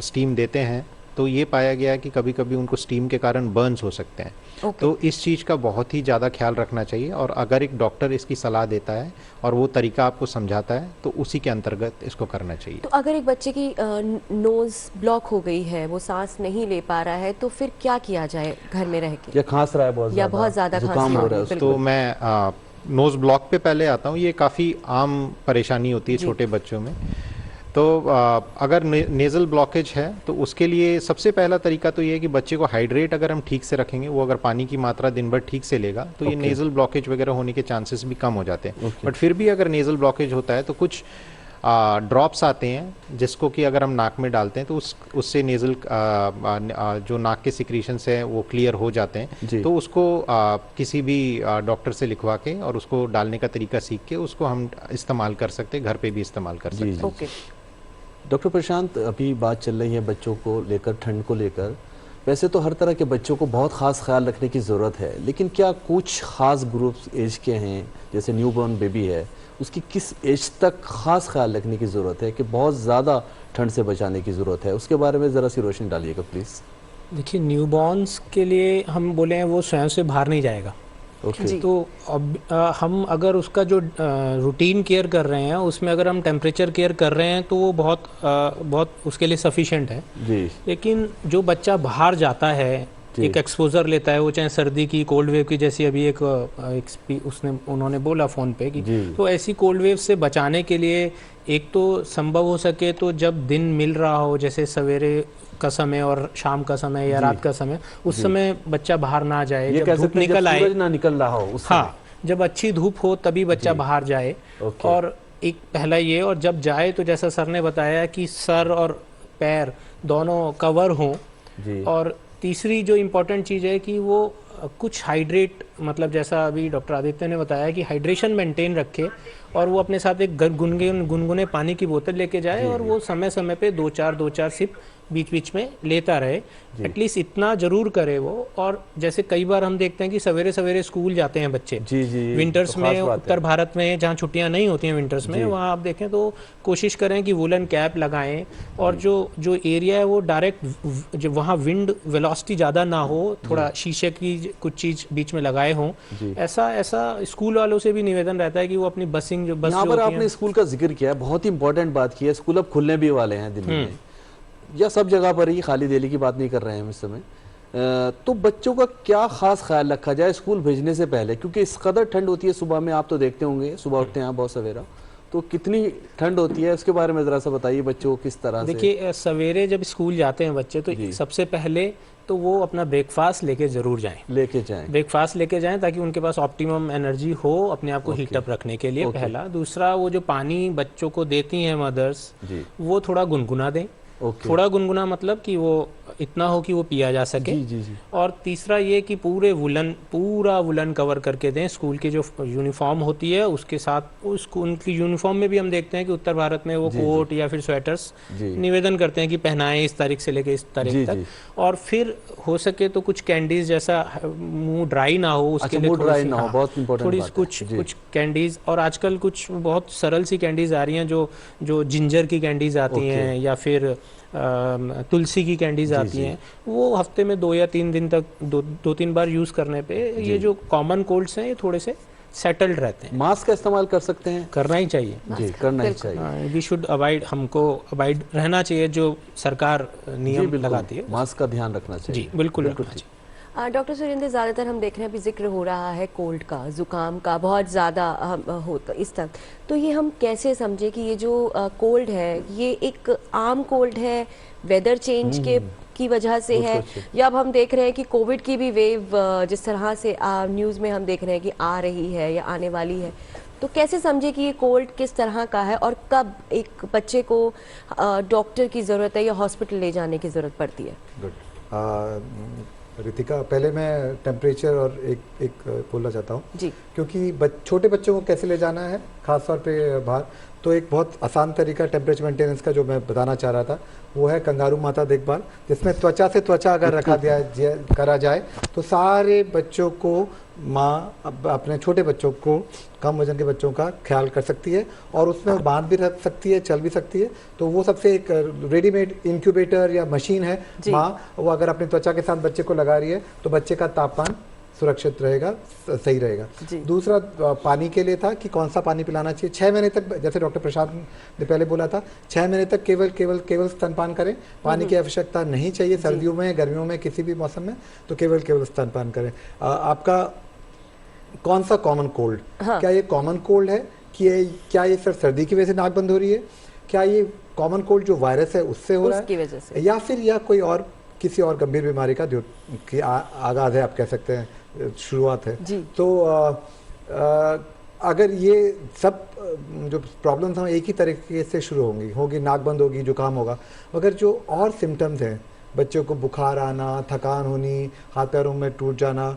स्टीम देते हैं तो ये पाया गया है कि कभी कभी उनको स्टीम के कारण बर्न्स हो सकते हैं। तो इस चीज़ का बहुत ही ज़्यादा ख्याल रखना चाहिए, और अगर एक डॉक्टर इसकी सलाह देता है और वो तरीका आपको समझाता है तो उसी के अंतर्गत इसको करना चाहिए। तो अगर एक बच्चे की नोज ब्लॉक हो गई है, वो सांस नहीं ले पा रहा है, तो फिर क्या किया जाए घर में रह के? या खांस रहा है बहुत या बहुत ज़्यादा जुकाम हो रहा है, तो मैं नोज ब्लॉक पे पहले आता हूँ। ये काफ़ी आम परेशानी होती है छोटे बच्चों में। तो अगर नेज़ल ब्लॉकेज है तो उसके लिए सबसे पहला तरीका तो ये है कि बच्चे को हाइड्रेट अगर हम ठीक से रखेंगे, वो अगर पानी की मात्रा दिन भर ठीक से लेगा तो ये नेज़ल ब्लॉकेज वगैरह होने के चांसेस भी कम हो जाते हैं। बट फिर भी अगर नेज़ल ब्लॉकेज होता है तो कुछ ड्रॉप्स आते हैं जिसको कि अगर हम नाक में डालते हैं तो उससे नेज़ल जो नाक के सिक्रीशंस हैं वो क्लियर हो जाते हैं। तो उसको किसी भी डॉक्टर से लिखवा के और उसको डालने का तरीका सीख के उसको हम इस्तेमाल कर सकते हैं, घर पे भी इस्तेमाल कर सकते हैं। ओके डॉक्टर प्रशांत, अभी बात चल रही है बच्चों को लेकर, ठंड को लेकर। वैसे तो हर तरह के बच्चों को बहुत ख़ास ख्याल रखने की ज़रूरत है, लेकिन क्या कुछ ख़ास ग्रुप्स एज के हैं, जैसे न्यूबॉर्न बेबी है, उसकी किस एज तक ख़ास ख्याल रखने की ज़रूरत है कि बहुत ज़्यादा ठंड से बचाने की ज़रूरत है? उसके बारे में ज़रा सी रोशनी डालिएगा प्लीज़। देखिए, न्यूबॉर्न्स के लिए हम बोले हैं वो स्वयं से बाहर नहीं जाएगा। तो अब हम अगर उसका जो रूटीन केयर कर रहे हैं उसमें अगर हम टेम्परेचर केयर कर रहे हैं तो वो बहुत उसके लिए सफिशिएंट है जी। लेकिन जो बच्चा बाहर जाता है, एक एक्सपोजर लेता है, वो चाहे सर्दी की, कोल्ड वेव की, जैसी अभी उन्होंने बोला फ़ोन पे कि तो ऐसी कोल्ड वेव से बचाने के लिए एक तो संभव हो सके तो जब दिन मिल रहा हो, जैसे सवेरे का समय और शाम का समय या रात का समय, उस समय बच्चा बाहर ना जाए। जब धूप निकल आए, ना निकल रहा हो उस हाँ, जब अच्छी धूप हो तभी बच्चा बाहर जाए। और एक पहला ये, और जब जाए तो जैसा सर ने बताया कि सर और पैर दोनों कवर हों। और तीसरी जो इम्पोर्टेंट चीज़ है कि वो कुछ हाइड्रेट, मतलब जैसा अभी डॉक्टर आदित्य ने बताया कि हाइड्रेशन मेंटेन रखे और वो अपने साथ एक गुनगुने पानी की बोतल लेके जाए और वो समय समय पे दो चार सिप बीच बीच में लेता रहे। एटलीस्ट इतना जरूर करे वो। और जैसे कई बार हम देखते हैं कि सवेरे सवेरे स्कूल जाते हैं बच्चे विंटर्स में, उत्तर भारत में जहाँ छुट्टियां नहीं होती हैं विंटर्स में, वहाँ आप देखें तो कोशिश करें कि वुलन कैप लगाएं और जो एरिया है वो डायरेक्ट जो वहाँ विंड वेलोसिटी ज़्यादा ना हो, थोड़ा शीशे की कुछ चीज़ बीच में लगाए हों। ऐसा स्कूल वालों से भी निवेदन रहता है कि वो अपनी बसिंग जो बस, यहाँ पर आपने स्कूल का जिक्र किया, बहुत ही इंपॉर्टेंट बात की है। स्कूल अब खुलने भी वाले हैं दिल्ली में या सब जगह पर ही, खाली दिल्ली की बात नहीं कर रहे हैं हम इस समय। तो बच्चों का क्या खास ख्याल रखा जाए स्कूल भेजने से पहले, क्योंकि इस कदर ठंड होती है सुबह में, आप तो देखते होंगे, सुबह उठते हैं आप बहुत सवेरा, तो कितनी ठंड होती है उसके बारे में जरा सा बताइए बच्चों को किस तरह से। देखिए, सवेरे जब स्कूल जाते हैं बच्चे तो सबसे पहले तो वो अपना ब्रेकफास्ट लेके जरूर जाएं, ब्रेकफास्ट लेके जाएं ताकि उनके पास ऑप्टिमम एनर्जी हो अपने आप को हीटअप रखने के लिए। पहला। दूसरा, वो जो पानी बच्चों को देती हैं मदर्स, वो थोड़ा गुनगुना दें। थोड़ा गुनगुना मतलब कि वो इतना हो कि वो पिया जा सके। और तीसरा ये कि पूरा वुलन कवर करके दें। स्कूल की जो यूनिफॉर्म होती है उसके साथ उनकी यूनिफॉर्म में भी हम देखते हैं कि उत्तर भारत में वो कोट या फिर स्वेटर्स निवेदन करते हैं कि पहनाएं इस तारीख से लेके इस तारीख तक। और फिर हो सके तो कुछ कैंडीज, जैसा मुंह ड्राई ना हो उसके लिए थोड़ी कुछ कैंडीज। और आजकल कुछ बहुत सरल सी कैंडीज आ रही हैं जो जिंजर की कैंडीज आती हैं या फिर तुलसी की कैंडीज आती हैं, वो हफ्ते में 2 या 3 दिन तक 2-3 बार यूज करने पे ये जो कॉमन कोल्ड्स हैं ये थोड़े से सेटल्ड रहते हैं। मास्क का इस्तेमाल कर सकते हैं, करना ही चाहिए करना ही चाहिए। वी शुड अवॉइड, हमको अवॉइड रहना चाहिए जो सरकार नियम लगाती है, मास्क का ध्यान रखना चाहिए। जी बिल्कुल रखना चाहिए। डॉक्टर सुरेंद्र, ज़्यादातर हम देख रहे हैं अभी जिक्र हो रहा है कोल्ड का, ज़ुकाम का बहुत ज़्यादा होता इस तक, तो ये हम कैसे समझे कि ये जो कोल्ड है ये एक आम कोल्ड है, वेदर चेंज की वजह से है, या अब हम देख रहे हैं कि कोविड की भी वेव जिस तरह से न्यूज़ में हम देख रहे हैं कि आ रही है या आने वाली है, तो कैसे समझे कि ये कोल्ड किस तरह का है और कब एक बच्चे को डॉक्टर की ज़रूरत है या हॉस्पिटल ले जाने की ज़रूरत पड़ती है? गुड रितिका, पहले मैं टेम्परेचर और एक बोलना चाहता हूँ जी, क्योंकि छोटे बच्चों को कैसे ले जाना है खास तौर पे बाहर, तो एक बहुत आसान तरीका टेम्परेचर मेंटेनेंस का जो मैं बताना चाह रहा था वो है कंगारू माता देखभाल, जिसमें त्वचा से त्वचा अगर करा जाए तो सारे बच्चों को माँ अपने छोटे बच्चों को, कम वजन के बच्चों का ख्याल कर सकती है और उसमें बांध भी रख सकती है, चल भी सकती है। तो वो सबसे एक रेडीमेड इंक्यूबेटर या मशीन है माँ, वो अगर अपनी त्वचा के साथ बच्चे को लगा रही है तो बच्चे का तापमान सुरक्षित रहेगा, सही रहेगा। दूसरा पानी के लिए था कि कौन सा पानी पिलाना चाहिए। 6 महीने तक, जैसे डॉक्टर प्रशांत ने पहले बोला था, 6 महीने तक केवल स्तनपान करें, पानी की आवश्यकता नहीं चाहिए। सर्दियों में, गर्मियों में, किसी भी मौसम में तो केवल स्तनपान करें। आपका कौन सा कॉमन कोल्ड, क्या ये कॉमन कोल्ड है कि क्या ये सिर्फ सर्दी की वजह से नाक बंद हो रही है, क्या ये कॉमन कोल्ड जो वायरस है उससे हो रहा उसकी वजह है से, या फिर या कोई और किसी और गंभीर बीमारी का जो कि आगाज है, आप कह सकते हैं शुरुआत है जी। तो अगर ये सब जो प्रॉब्लम्स हैं एक ही तरीके से शुरू होगी, नाक बंद होगी, जुकाम होगा, मगर जो और सिम्टम्स हैं, बच्चों को बुखार आना, थकान होनी, हाथ पैरों में टूट जाना,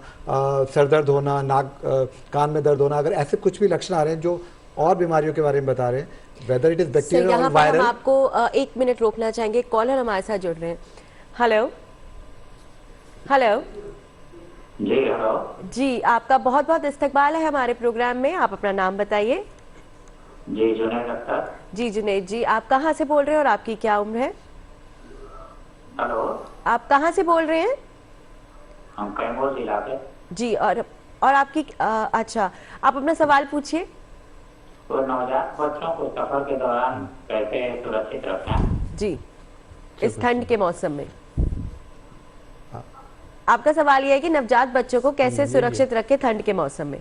सर दर्द होना, नाक कान में दर्द होना, अगर ऐसे कुछ भी लक्षण आ रहे हैं जो और बीमारियों के बारे में बता रहे हैं, वेदर इट इज बैक्टीरियल और वायरल। हम आपको 1 मिनट रोकना चाहेंगे, कॉलर हमारे साथ जुड़ रहे हैं। हेलो हेलो जी हेलो जी, आपका बहुत बहुत इस्तकबाल है हमारे प्रोग्राम में, आप अपना नाम बताइए। जी जुनैद अख्तर। जी जुनैद जी, आप कहाँ से बोल रहे हैं और आपकी क्या उम्र है? हेलो, आप कहाँ से बोल रहे हैं? हम कैमूर जिला के। जी, और आपकी अच्छा, आप अपना सवाल पूछिए। तो नवजात बच्चों को सफर के दौरान कैसे सुरक्षित रखें? जी, इस ठंड के मौसम में आपका सवाल यह है कि नवजात बच्चों को कैसे सुरक्षित रखें ठंड के मौसम में?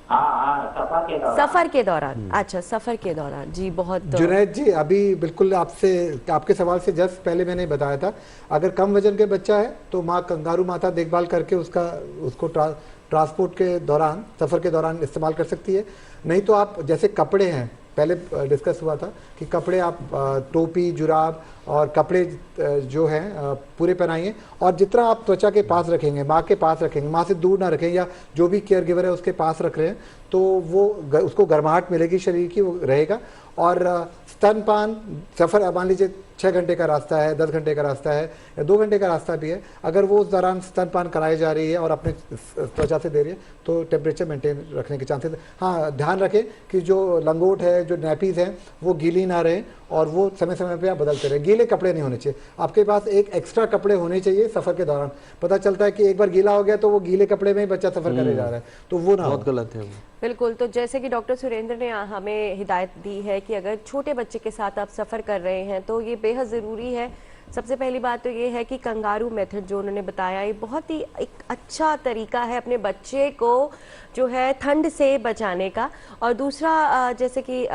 हाँ, सफर के दौरान। अच्छा, सफर के दौरान। जी बहुत जुनैद जी, अभी बिल्कुल आपके सवाल से जस्ट पहले मैंने बताया था, अगर कम वजन के बच्चा है तो माँ कंगारू माता देखभाल करके उसको ट्रांसपोर्ट के दौरान, सफर के दौरान इस्तेमाल कर सकती है। नहीं तो आप जैसे कपड़े हैं, पहले डिस्कस हुआ था कि कपड़े आप टोपी, जुराब और कपड़े जो हैं पूरे पहनाइए, और जितना आप त्वचा के पास रखेंगे, माँ के पास रखेंगे, माँ से दूर ना रखें, या जो भी केयर गिवर है उसके पास रख रहे हैं, तो वो उसको गर्माहट मिलेगी शरीर की, वो रहेगा। और स्तनपान, सफ़र मान लीजिए 6 घंटे का रास्ता है, 10 घंटे का रास्ता है या 2 घंटे का रास्ता भी है, अगर वो उस दौरान स्तनपान कराई जा रही है और अपने त्वचा से दे रही है तो टेम्परेचर मेंटेन रखने के चांसेस। हाँ, ध्यान रखें कि जो लंगोट है, जो नैपीज़ हैं, वो गीली ना रहे और वो समय समय पे आप बदलते रहें। गीले कपड़े नहीं होने चाहिए, आपके पास एक एक्स्ट्रा कपड़े होने चाहिए सफ़र के दौरान। पता चलता है कि एक बार गीला हो गया तो वो गीले कपड़े में ही बच्चा सफ़र करे जा रहा है, तो वो ना, बहुत गलत है वो। बिल्कुल। तो जैसे कि डॉक्टर सुरेंद्र ने हमें हिदायत दी है कि अगर छोटे बच्चे के साथ आप सफ़र कर रहे हैं तो ये बेहद ज़रूरी है। सबसे पहली बात तो ये है कि कंगारू मेथड जो उन्होंने बताया, ये बहुत ही एक अच्छा तरीका है अपने बच्चे को जो है ठंड से बचाने का। और दूसरा जैसे कि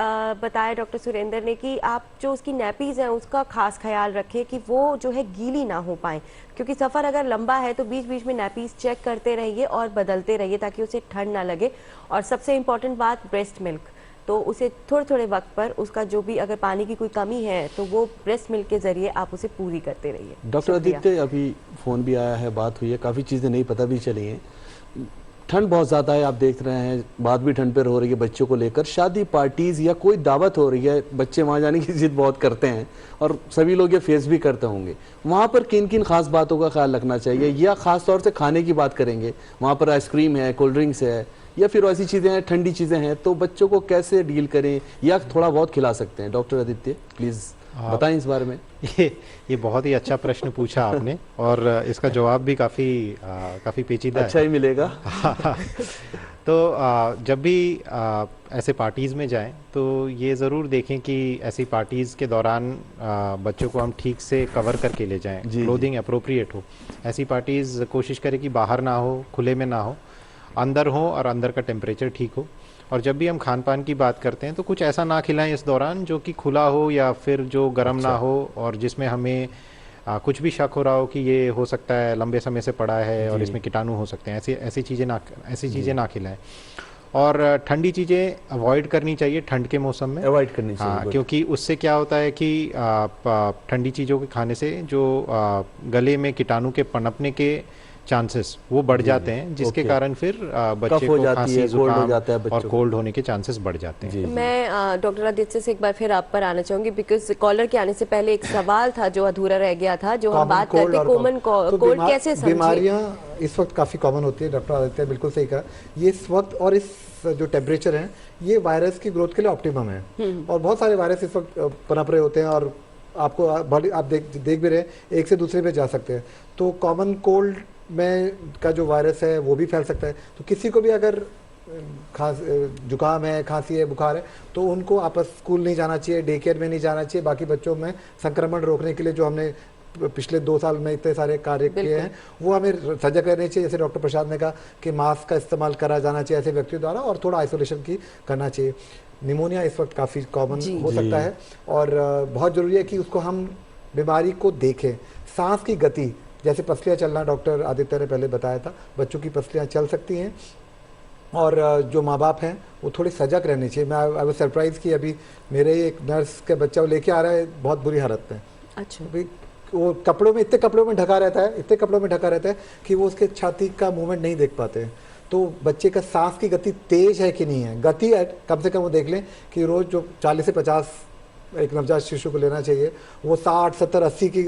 बताया डॉक्टर सुरेंद्र ने कि आप जो उसकी नैपीज़ हैं उसका खास ख्याल रखें कि वो जो है गीली ना हो पाए, क्योंकि सफ़र अगर लंबा है तो बीच बीच में नैपीज़ चेक करते रहिए और बदलते रहिए ताकि उसे ठंड ना लगे। और सबसे इम्पॉर्टेंट बात, ब्रेस्ट मिल्क, तो उसे थोड़े थोड़े वक्त पर उसका जो भी अगर पानी की कोई कमी है तो वो ब्रेस्ट मिल्क के ज़रिए आप उसे पूरी करते रहिए। डॉक्टर आदित्य, अभी फ़ोन भी आया है, बात हुई है, काफ़ी चीज़ें नहीं पता भी चली हैं। ठंड बहुत ज़्यादा है, आप देख रहे हैं, बात भी ठंड पर हो रही है बच्चों को लेकर। शादी पार्टीज़ या कोई दावत हो रही है, बच्चे वहाँ जाने की जिद बहुत करते हैं और सभी लोग ये फेस भी करते होंगे। वहाँ पर किन किन खास बातों का ख्याल रखना चाहिए, या ख़ास तौर से खाने की बात करेंगे, वहाँ पर आइसक्रीम है, कोल्ड ड्रिंक्स है, या फिर ऐसी चीज़ें हैं, ठंडी चीज़ें हैं, तो बच्चों को कैसे डील करें या थोड़ा बहुत खिला सकते हैं? डॉक्टर आदित्य प्लीज़ बताएं इस बारे में। ये बहुत ही अच्छा प्रश्न पूछा आपने और इसका जवाब भी काफ़ी पेचीदा अच्छा ही मिलेगा। तो जब भी ऐसे पार्टीज़ में जाएं तो ये ज़रूर देखें कि ऐसी पार्टीज़ के दौरान बच्चों को हम ठीक से कवर करके ले जाएं, क्लोथिंग अप्रोप्रिएट हो। ऐसी पार्टीज़ कोशिश करें कि बाहर ना हो, खुले में ना हो, अंदर हो और अंदर का टेम्परेचर ठीक हो। और जब भी हम खान पान की बात करते हैं तो कुछ ऐसा ना खिलाएं इस दौरान जो कि खुला हो या फिर जो गर्म ना हो और जिसमें हमें कुछ भी शक हो रहा हो कि ये हो सकता है लंबे समय से पड़ा है और इसमें कीटाणु हो सकते हैं। ऐसी चीज़ें ना खिलाएं। और ठंडी चीज़ें अवॉइड करनी चाहिए ठंड के मौसम में, अवॉइड करनी चाहिए। हाँ, क्योंकि उससे क्या होता है कि ठंडी चीज़ों के खाने से जो गले में कीटाणु के पनपने के चांसेस वो बढ़ जाते हैं, जिसके कारण फिर बच्चे को खांसी, जुकाम और कोल्ड होने के चांसेस बढ़ जाते हैं। मैं डॉक्टर आदित्य से एक बार फिर आप पर आना चाहूंगी, बिकॉज कॉलर के आने से पहले एक सवाल था जो अधूरा रह गया था, जो हम बात करते कॉमन कोल्ड कैसे समझें। बीमारियां इस वक्त काफ़ी कॉमन होती है, डॉक्टर आदित्य बिल्कुल सही कहा। ये इस वक्त और इस जो टेम्परेचर है ये वायरस की ग्रोथ के लिए ऑप्टिमम है, और बहुत सारे वायरस इस वक्त पनप रहे होते हैं और आपको आप देख भी रहे हैं, एक से दूसरे पे जा सकते हैं। तो कॉमन कोल्ड में का जो वायरस है वो भी फैल सकता है। तो किसी को भी अगर जुकाम है, खांसी है, बुखार है, तो उनको आपस स्कूल नहीं जाना चाहिए, डे केयर में नहीं जाना चाहिए। बाकी बच्चों में संक्रमण रोकने के लिए जो हमने पिछले 2 साल में इतने सारे कार्य किए हैं वो हमें सजग करने चाहिए। जैसे डॉक्टर प्रसाद ने कहा कि मास्क का इस्तेमाल करा जाना चाहिए ऐसे व्यक्तियों द्वारा, और थोड़ा आइसोलेशन की करना चाहिए। निमोनिया इस वक्त काफ़ी कॉमन हो सकता है और बहुत ज़रूरी है कि उसको हम बीमारी को देखें। सांस की गति, जैसे पसलियाँ चलना, डॉक्टर आदित्य ने पहले बताया था, बच्चों की पसलियाँ चल सकती हैं और जो माँ बाप हैं वो थोड़े सजग रहने चाहिए। मैं आई वाज सरप्राइज कि अभी मेरे ही एक नर्स के बच्चा वो लेके आ रहा है बहुत बुरी हालत में। अच्छा। वो कपड़ों में, इतने कपड़ों में ढका रहता है, इतने कपड़ों में ढका रहता है कि वो उसके छाती का मूवमेंट नहीं देख पाते हैं। तो बच्चे का सांस की गति तेज है कि नहीं है, गति कम से कम वो देख लें कि रोज़ जो 40 से 50 एक नवजात शिशु को लेना चाहिए, वो 60, 70, 80 की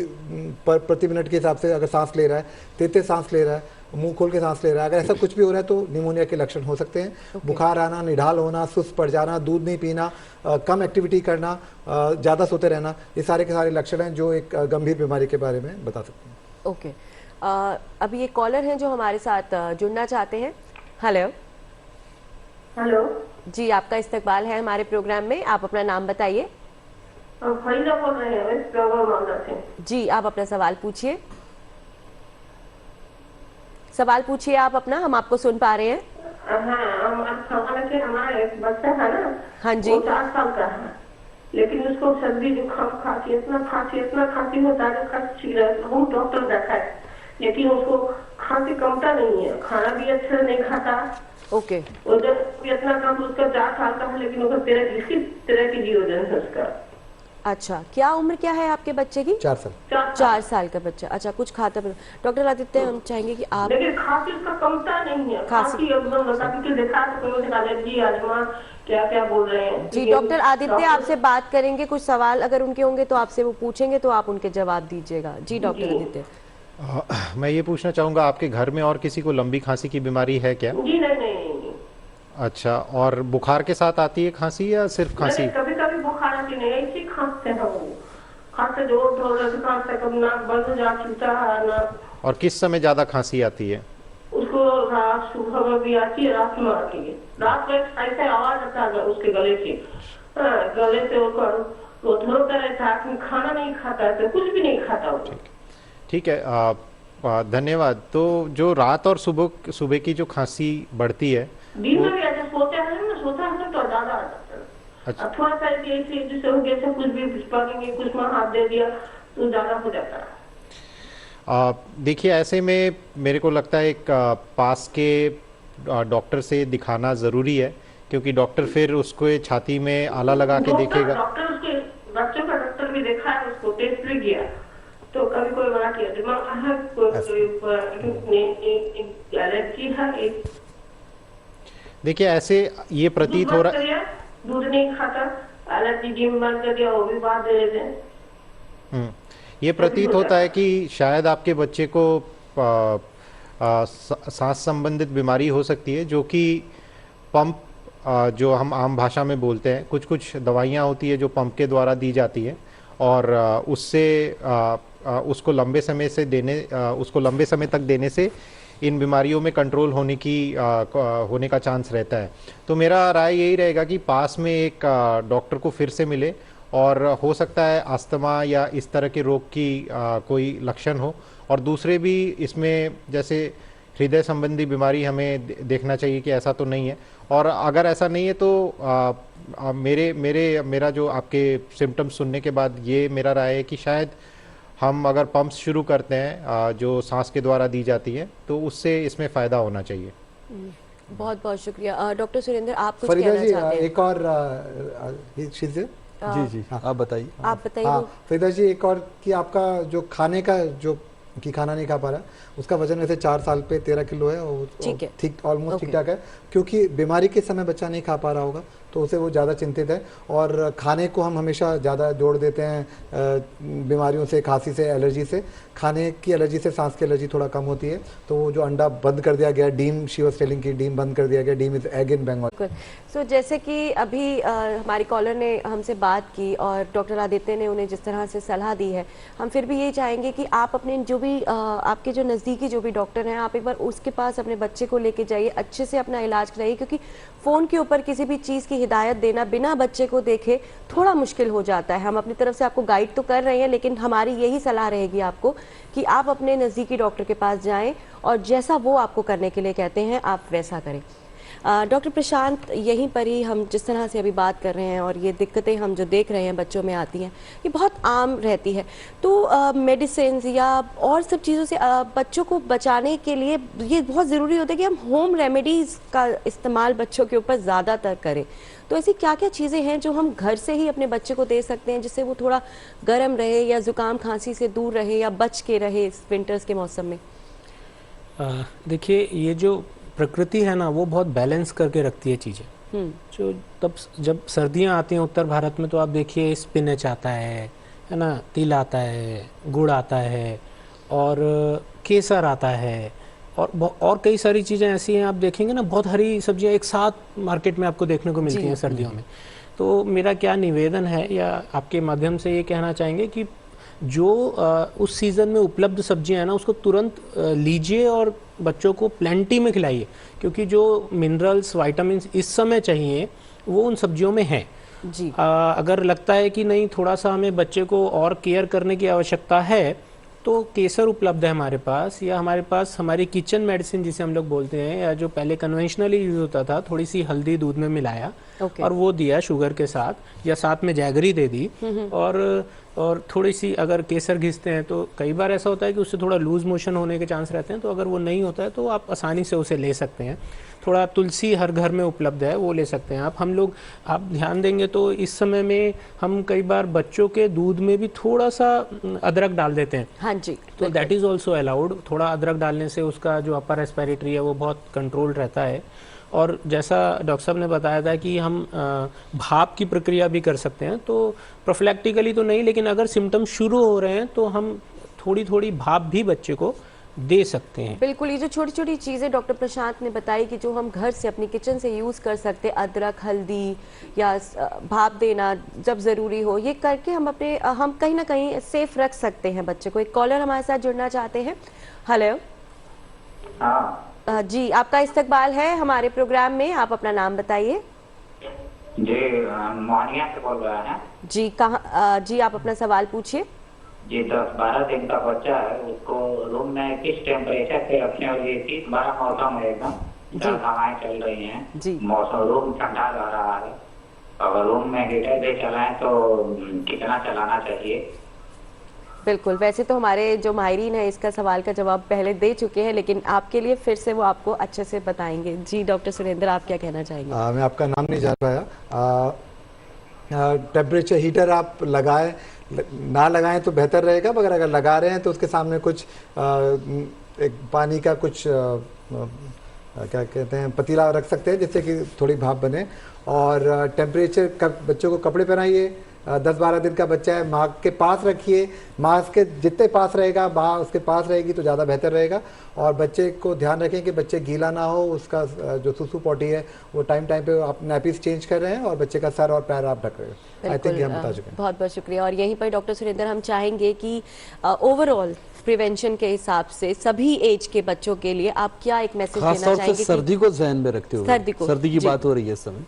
प्रति मिनट के हिसाब से अगर सांस ले रहा है, तेज सांस ले रहा है, मुंह खोल के सांस ले रहा है, अगर ऐसा कुछ भी हो रहा है तो निमोनिया के लक्षण हो सकते हैं। बुखार आना, निढाल होना, सुस्त पड़ जाना, दूध नहीं पीना, कम एक्टिविटी करना, ज़्यादा सोते रहना, ये सारे के सारे लक्षण हैं जो एक गंभीर बीमारी के बारे में बता सकते हैं। ओके, अभी एक कॉलर हैं जो हमारे साथ जुड़ना चाहते हैं। हेलो। हेलो जी, आपका इस्तकबाल है हमारे प्रोग्राम में, आप अपना नाम बताइए। फरीदा बोल रहे हैं से। जी, आप अपना सवाल पूछिए। सवाल पूछिए आप अपना, हम आपको सुन पा रहे हैं। हमारा एक बच्चा है ना, हाँ जी, वो 4 साल का है, लेकिन उसको सर्दी जुकाम खांसी इतना खांसी होता है, हम डॉक्टर दिखाए लेकिन उसको खांसी कमता नहीं है, खाना भी अच्छा नहीं खाता। ओके। वो जब इतना कम, उसका 4 साल का है लेकिन उसका 13 की जीवन है उसका। अच्छा, क्या उम्र क्या है आपके बच्चे की? 4 साल। 4 साल का बच्चा। अच्छा, कुछ खाता भी? डॉक्टर आदित्य, हम चाहेंगे कि आप, लेकिन खांसी उसका कमता नहीं है, खांसी एकदम देखा तो एलर्जी अजमा क्या क्या बोल रहे हैं। जी, डॉक्टर आदित्य आपसे बात करेंगे, कुछ सवाल अगर उनके होंगे तो आपसे वो पूछेंगे, तो आप उनके जवाब दीजिएगा। जी डॉक्टर आदित्य। मैं ये पूछना चाहूँगा, आपके घर में और किसी को लंबी खांसी की बीमारी है क्या? जी नहीं। अच्छा, और बुखार के साथ आती है खांसी या सिर्फ खांसी? कभी कभी बुखार आती नहीं, ऐसी खांसते हैं वो, खांसते जोर खांसते, कभी नाक बंद जा चुका है ना। और किस समय ज्यादा खांसी आती है? उसको रात सुबह में भी आती है, रात में आती है। रात में ऐसा आवाज आता है उसके गले से वो धोता रहता है, खाना नहीं खाता है, तो कुछ भी नहीं खाता वो। ठीक है, धन्यवाद। तो जो रात और सुबह की जो खांसी बढ़ती है, दिन में भी ऐसे सोता है तो ज्यादा आ जाता है। अच्छा। थोड़ा सा जैसे हो गया, कुछ भी पकड़ेंगे, कुछ में हाथ दे दिया तो ज्यादा हो जाता है। देखिए, ऐसे में मेरे को लगता है एक पास के डॉक्टर से दिखाना ज़रूरी है, क्योंकि डॉक्टर फिर उसको छाती में आला लगा के देखेगा। डॉक्टर उसके बच्चों का डॉक्टर भी देखा है, उसको टेस्ट भी किया, तो कभी कोई बना किया दिमाग है, कोई एलर्जी है। देखिए, ऐसे ये प्रतीत हो रहा है, दूध नहीं खाता, एलर्जी जिम बंद कर दिया, वो भी बात दे देते हैं। ये प्रतीत होता है कि शायद आपके बच्चे को सांस संबंधित बीमारी हो सकती है, जो कि पंप, जो हम आम भाषा में बोलते हैं, कुछ दवाइयाँ होती है जो पंप के द्वारा दी जाती है, और उससे उसको लंबे समय तक देने से इन बीमारियों में कंट्रोल होने का चांस रहता है। तो मेरा राय यही रहेगा कि पास में एक डॉक्टर को फिर से मिले, और हो सकता है अस्थमा या इस तरह के रोग की कोई लक्षण हो, और दूसरे भी इसमें जैसे हृदय संबंधी बीमारी हमें देखना चाहिए कि ऐसा तो नहीं है। और अगर ऐसा नहीं है तो मेरा जो आपके सिम्टम्स सुनने के बाद ये मेरा राय है कि शायद हम अगर पंप्स शुरू करते हैं जो सांस के द्वारा दी जाती है, तो उससे इसमें फ़ायदा होना चाहिए। बहुत बहुत शुक्रिया। डॉक्टर सुरेंद्र, आप कुछ कहना चाहते हैं? एक और चीज़ जी आप बताइए। आप बताइए। फरीदा जी, एक और कि आपका जो खाने का कि खाना नहीं खा पा रहा, उसका वजन वैसे 4 साल पे 13 किलो है, और ठीक ऑलमोस्ट ठीक ठाक है, क्योंकि बीमारी के समय बच्चा नहीं खा पा रहा होगा तो उसे वो ज़्यादा चिंतित है। और खाने को हम हमेशा ज़्यादा जोड़ देते हैं बीमारियों से, खांसी से, एलर्जी से। खाने की एलर्जी से सांस की एलर्जी थोड़ा कम होती है। तो वो जो अंडा बंद कर दिया गया, डीम, शी वाज टेलिंग की डीम बंद कर दिया गया, dim is egg in Bengal. So जैसे कि अभी हमारी कॉलर ने हमसे बात की और डॉक्टर आदित्य ने उन्हें जिस तरह से सलाह दी है, हम फिर भी ये चाहेंगे कि आप अपने जो भी आपके जो नज़दीकी जो भी डॉक्टर हैं, आप एक बार उसके पास अपने बच्चे को लेके जाइए, अच्छे से अपना इलाज कराइए, क्योंकि फ़ोन के ऊपर किसी भी चीज़ की हिदायत देना बिना बच्चे को देखे थोड़ा मुश्किल हो जाता है। हम अपनी तरफ से आपको गाइड तो कर रहे हैं, लेकिन हमारी यही सलाह रहेगी आपको कि आप अपने नज़दीकी डॉक्टर के पास जाएं और जैसा वो आपको करने के लिए कहते हैं आप वैसा करें। डॉक्टर प्रशांत, यहीं पर ही हम जिस तरह से अभी बात कर रहे हैं और ये दिक्कतें हम जो देख रहे हैं बच्चों में आती हैं, ये बहुत आम रहती है। तो मेडिसिन या और सब चीज़ों से बच्चों को बचाने के लिए ये बहुत ज़रूरी होता है कि हम होम रेमेडीज़ का इस्तेमाल बच्चों के ऊपर ज़्यादातर करें। तो ऐसी क्या क्या चीज़ें हैं जो हम घर से ही अपने बच्चे को दे सकते हैं जिससे वो थोड़ा गर्म रहे या ज़ुकाम खांसी से दूर रहे या बच के रहे इस विंटर्स के मौसम में? देखिए, ये जो प्रकृति है ना, वो बहुत बैलेंस करके रखती है चीज़ें। जो तब जब सर्दियाँ आती हैं उत्तर भारत में, तो आप देखिए स्पिनच आता है ना, तिल आता है, गुड़ आता है और केसर आता है और कई सारी चीज़ें ऐसी हैं, आप देखेंगे ना, बहुत हरी सब्जियां एक साथ मार्केट में आपको देखने को मिलती हैं सर्दियों में। तो मेरा क्या निवेदन है, या आपके माध्यम से ये कहना चाहेंगे कि जो उस सीज़न में उपलब्ध सब्जियां हैं ना, उसको तुरंत लीजिए और बच्चों को प्लेंटी में खिलाइए, क्योंकि जो मिनरल्स, विटामिन्स इस समय चाहिए वो उन सब्जियों में है जी। अगर लगता है कि नहीं, थोड़ा सा हमें बच्चे को और केयर करने की आवश्यकता है, तो केसर उपलब्ध है हमारे पास, या हमारे पास हमारी किचन मेडिसिन जिसे हम लोग बोलते हैं, या जो पहले कन्वेंशनली यूज होता था, थोड़ी सी हल्दी दूध में मिलाया और वो दिया शुगर के साथ, या साथ में जैगरी दे दी, और थोड़ी सी अगर केसर घिसते हैं, तो कई बार ऐसा होता है कि उससे थोड़ा लूज मोशन होने के चांस रहते हैं, तो अगर वो नहीं होता है तो आप आसानी से उसे ले सकते हैं। थोड़ा तुलसी हर घर में उपलब्ध है, वो ले सकते हैं आप ध्यान देंगे तो इस समय में हम कई बार बच्चों के दूध में भी थोड़ा सा अदरक डाल देते हैं। हाँ जी, तो दैट इज़ ऑल्सो अलाउड। थोड़ा अदरक डालने से उसका जो अपर रेस्पिरेटरी है वो बहुत कंट्रोल रहता है। और जैसा डॉक्टर साहब ने बताया था कि हम भाप की प्रक्रिया भी कर सकते हैं, तो प्रोफिलैक्टिकली तो नहीं, लेकिन अगर सिम्टम शुरू हो रहे हैं तो हम थोड़ी थोड़ी भाप भी बच्चे को दे सकते हैं। बिल्कुल, ये जो छोटी छोटी चीज़ें डॉक्टर प्रशांत ने बताई कि जो हम घर से अपनी किचन से यूज़ कर सकते हैं, अदरक, हल्दी या भाप देना जब ज़रूरी हो, ये करके हम कहीं ना कहीं सेफ रख सकते हैं बच्चे को। एक कॉलर हमारे साथ जुड़ना चाहते हैं। हेलो। जी, आपका इस्तकबाल है हमारे प्रोग्राम में, आप अपना नाम बताइए। जी, मोहनिया से बोल रहे हैं। जी, कहाँ जी, आप अपना सवाल पूछिए। जी, 10-12 दिन का बच्चा है, उसको रूम में किस टेम्परेचर पे रखें? और ये 30-12 मौसम है, एकदम गर्म हवाएं चल रही हैं, मौसम रूम ठंडा रह रहा है। अगर रूम में हीटर दे चलाएं तो कितना चलाना चाहिए? बिल्कुल, वैसे तो हमारे जो माहिरीन है इसका सवाल का जवाब पहले दे चुके हैं, लेकिन आपके लिए फिर से वो आपको अच्छे से बताएंगे। जी डॉक्टर सुरेंद्र, आप क्या कहना चाहेंगे? मैं आपका नाम नहीं जान पाया। टेम्परेचर हीटर आप लगाएं ना लगाएं तो बेहतर रहेगा, मगर अगर लगा रहे हैं तो उसके सामने कुछ एक पानी का कुछ क्या कहते हैं, पतीला रख सकते हैं जिससे कि थोड़ी भाप बने। और टेम्परेचर बच्चों को कपड़े पहनाइए। 10-12 दिन का बच्चा है, माँ के पास रखिए। माँ के जितने पास रहेगा, माँ उसके पास रहेगी तो ज़्यादा बेहतर रहेगा। और बच्चे को ध्यान रखें कि बच्चे गीला ना हो, उसका जो सुसु पॉटी है वो टाइम पे आप नैपीज चेंज कर रहे हैं और बच्चे का सर और पैर आप ढक रहे हैं। आई थिंक हम बता चुके हैं। बहुत बहुत शुक्रिया। और यहीं पर डॉक्टर सुरेंद्र, हम चाहेंगे कि ओवरऑल प्रिवेंशन के हिसाब से सभी एज के बच्चों के लिए आप क्या एक मैसेज देना चाहेंगे? सर्दी को ध्यान में रखते हुए, सर्दी की बात हो रही है इस समय,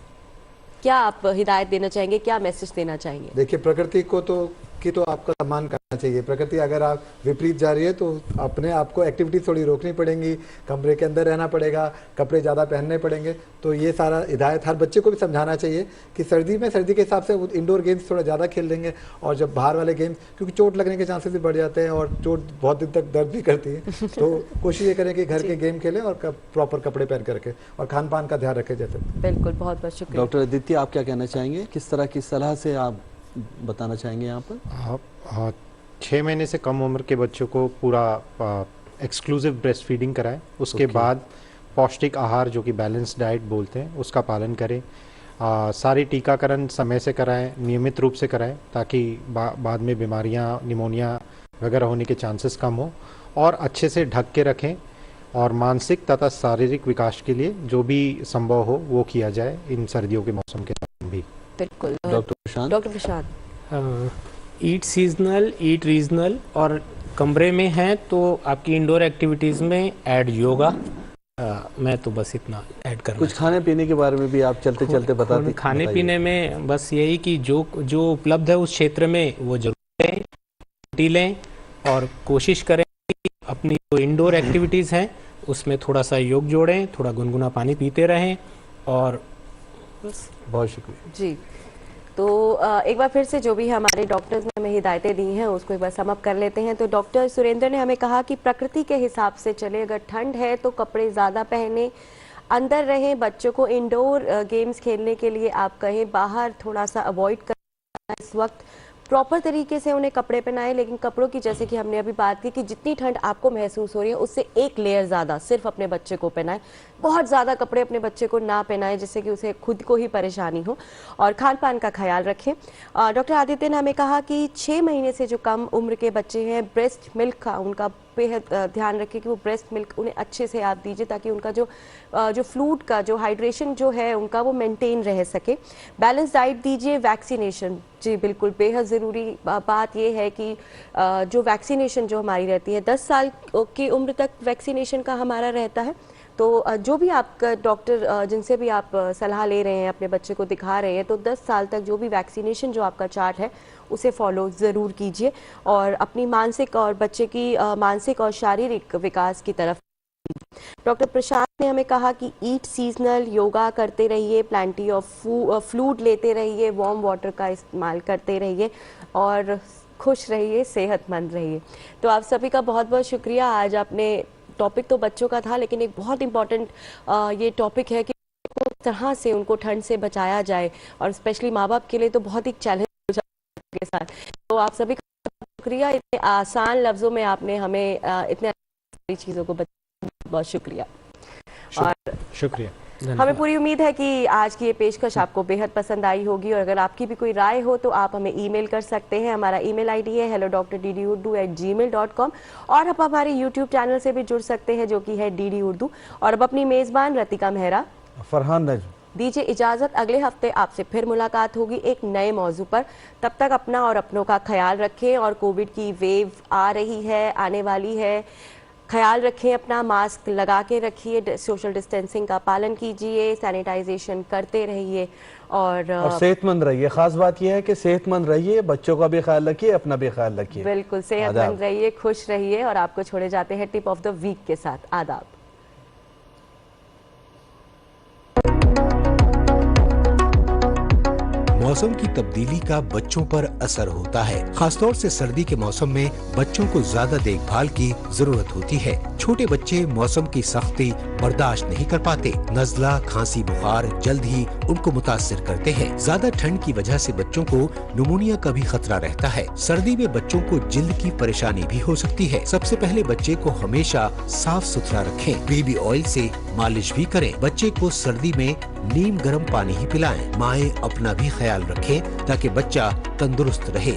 क्या आप हिदायत देना चाहेंगे, क्या मैसेज देना चाहेंगे? देखिए, प्रकृति को तो आपका सम्मान करना चाहिए। प्रकृति अगर आप विपरीत जा रही है तो अपने आप को एक्टिविटी थोड़ी रोकनी पड़ेंगी, कमरे के अंदर रहना पड़ेगा, कपड़े ज़्यादा पहनने पड़ेंगे। तो ये सारा हिदायत हर बच्चे को भी समझाना चाहिए कि सर्दी के हिसाब से वो इंडोर गेम्स थोड़ा ज़्यादा खेल लेंगे, और जब बाहर वाले गेम्स, क्योंकि चोट लगने के चांसेस भी बढ़ जाते हैं और चोट बहुत दिन तक दर्द भी करती है। तो कोशिश ये करें कि घर के गेम खेलें और प्रॉपर कपड़े पहन करके, और खान पान का ध्यान रखें। जैसे बिल्कुल, बहुत बहुत शुक्रिया। डॉक्टर आदित्य, आप क्या कहना चाहेंगे, किस तरह की सलाह से आप बताना चाहेंगे यहाँ पर? 6 महीने से कम उम्र के बच्चों को पूरा एक्सक्लूसिव ब्रेस्ट फीडिंग कराएं। उसके बाद पौष्टिक आहार, जो कि बैलेंस डाइट बोलते हैं, उसका पालन करें। सारी टीकाकरण समय से कराएं, नियमित रूप से कराएं, ताकि बाद में बीमारियां, निमोनिया वगैरह होने के चांसेस कम हो। और अच्छे से ढक के रखें, और मानसिक तथा शारीरिक विकास के लिए जो भी संभव हो वो किया जाए इन सर्दियों के मौसम के दौरान भी। बिल्कुल। डॉक्टर प्रशांत, ईट सीजनल, ईट रीजनल, और कमरे में हैं तो आपकी इंडोर एक्टिविटीज़ में ऐड योगा। मैं तो बस इतना ऐड करना। कुछ खाने पीने के बारे में भी आप चलते चलते बताते। खाने पीने में बस यही कि जो उपलब्ध है उस क्षेत्र में वो जरूर लें, और कोशिश करें कि अपनी जो इंडोर एक्टिविटीज़ हैं उसमें थोड़ा सा योग जोड़ें, थोड़ा गुनगुना पानी पीते रहें, और बहुत शुक्रिया जी। तो एक बार फिर से जो भी हमारे डॉक्टर्स ने हमें हिदायतें दी हैं उसको एक बार सम अप कर लेते हैं। तो डॉक्टर सुरेंद्र ने हमें कहा कि प्रकृति के हिसाब से चले, अगर ठंड है तो कपड़े ज़्यादा पहने, अंदर रहें, बच्चों को इंडोर गेम्स खेलने के लिए आप कहें, बाहर थोड़ा सा अवॉइड करना इस वक्त, प्रॉपर तरीके से उन्हें कपड़े पहनाएं, लेकिन कपड़ों की जैसे कि हमने अभी बात की कि जितनी ठंड आपको महसूस हो रही है उससे एक लेयर ज़्यादा सिर्फ अपने बच्चे को पहनाएं, बहुत ज़्यादा कपड़े अपने बच्चे को ना पहनाएं जिससे कि उसे खुद को ही परेशानी हो, और खान पान का ख्याल रखें। डॉक्टर आदित्य ने हमें कहा कि 6 महीने से जो कम उम्र के बच्चे हैं, ब्रेस्ट मिल्क का उनका बेहद ध्यान रखें कि वो ब्रेस्ट मिल्क उन्हें अच्छे से आप दीजिए ताकि उनका जो फ्लूइड का जो हाइड्रेशन जो है उनका वो मेंटेन रह सके। बैलेंस डाइट दीजिए। वैक्सीनेशन, जी बिल्कुल बेहद ज़रूरी बात ये है कि जो वैक्सीनेशन जो हमारी रहती है 10 साल की उम्र तक वैक्सीनेशन का हमारा रहता है। तो जो भी आपका डॉक्टर जिनसे भी आप सलाह ले रहे हैं, अपने बच्चे को दिखा रहे हैं, तो 10 साल तक जो भी वैक्सीनेशन जो आपका चार्ट है उसे फॉलो ज़रूर कीजिए और अपनी मानसिक और बच्चे की मानसिक और शारीरिक विकास की तरफ। डॉक्टर प्रशांत ने हमें कहा कि ईट सीजनल, योगा करते रहिए, प्लेंटी ऑफ फ्लूइड लेते रहिए, वार्म वाटर का इस्तेमाल करते रहिए और खुश रहिए, सेहतमंद रहिए। तो आप सभी का बहुत बहुत शुक्रिया। आज आपने टॉपिक तो बच्चों का था लेकिन एक बहुत इम्पॉर्टेंट ये टॉपिक है कि किस तरह से उनको ठंड से बचाया जाए और स्पेशली माँ बाप के लिए तो बहुत ही चैलेंज हो जाता है के साथ। तो आप सभी का शुक्रिया, इतने आसान लफ्ज़ों में आपने हमें इतने सारी चीज़ों को बहुत शुक्रिया। और शुक्रिया। हमें पूरी उम्मीद है कि आज की ये पेशकश आपको बेहद पसंद आई होगी और अगर आपकी भी कोई राय हो तो आप हमें ईमेल कर सकते हैं। हमारा ईमेल आईडी है hello.ddurdu@gmail.com और आप हमारे यूट्यूब चैनल से भी जुड़ सकते हैं जो कि है DD उर्दू। और अब अपनी मेज़बान रतिका मेहरा, फरहान नजम दीजिए इजाज़त। अगले हफ्ते आपसे फिर मुलाकात होगी एक नए मौजू पर। तब तक अपना और अपनों का ख्याल रखें और कोविड की वेव आ रही है, आने वाली है, ख्याल रखें अपना, मास्क लगा के रखिए, सोशल डिस्टेंसिंग का पालन कीजिए, सैनिटाइजेशन करते रहिए और सेहतमंद रहिए। खास बात यह है कि सेहतमंद रहिए, बच्चों का भी ख्याल रखिए, अपना भी ख्याल रखिए। बिल्कुल सेहतमंद रहिए, खुश रहिए और आपको छोड़े जाते हैं टिप ऑफ द वीक के साथ। आदाब। मौसम की तब्दीली का बच्चों पर असर होता है। खासतौर से सर्दी के मौसम में बच्चों को ज्यादा देखभाल की जरूरत होती है। छोटे बच्चे मौसम की सख्ती बर्दाश्त नहीं कर पाते। नज़ला, खांसी, बुखार जल्द ही उनको मुतासिर करते हैं। ज्यादा ठंड की वजह से बच्चों को निमोनिया का भी खतरा रहता है। सर्दी में बच्चों को जिल्द की परेशानी भी हो सकती है। सबसे पहले बच्चे को हमेशा साफ सुथरा रखें। बेबी ऑयल से मालिश भी करें। बच्चे को सर्दी में नीम गर्म पानी ही पिलाएं। माएं अपना भी ख्याल रखें ताकि बच्चा तंदुरुस्त रहे।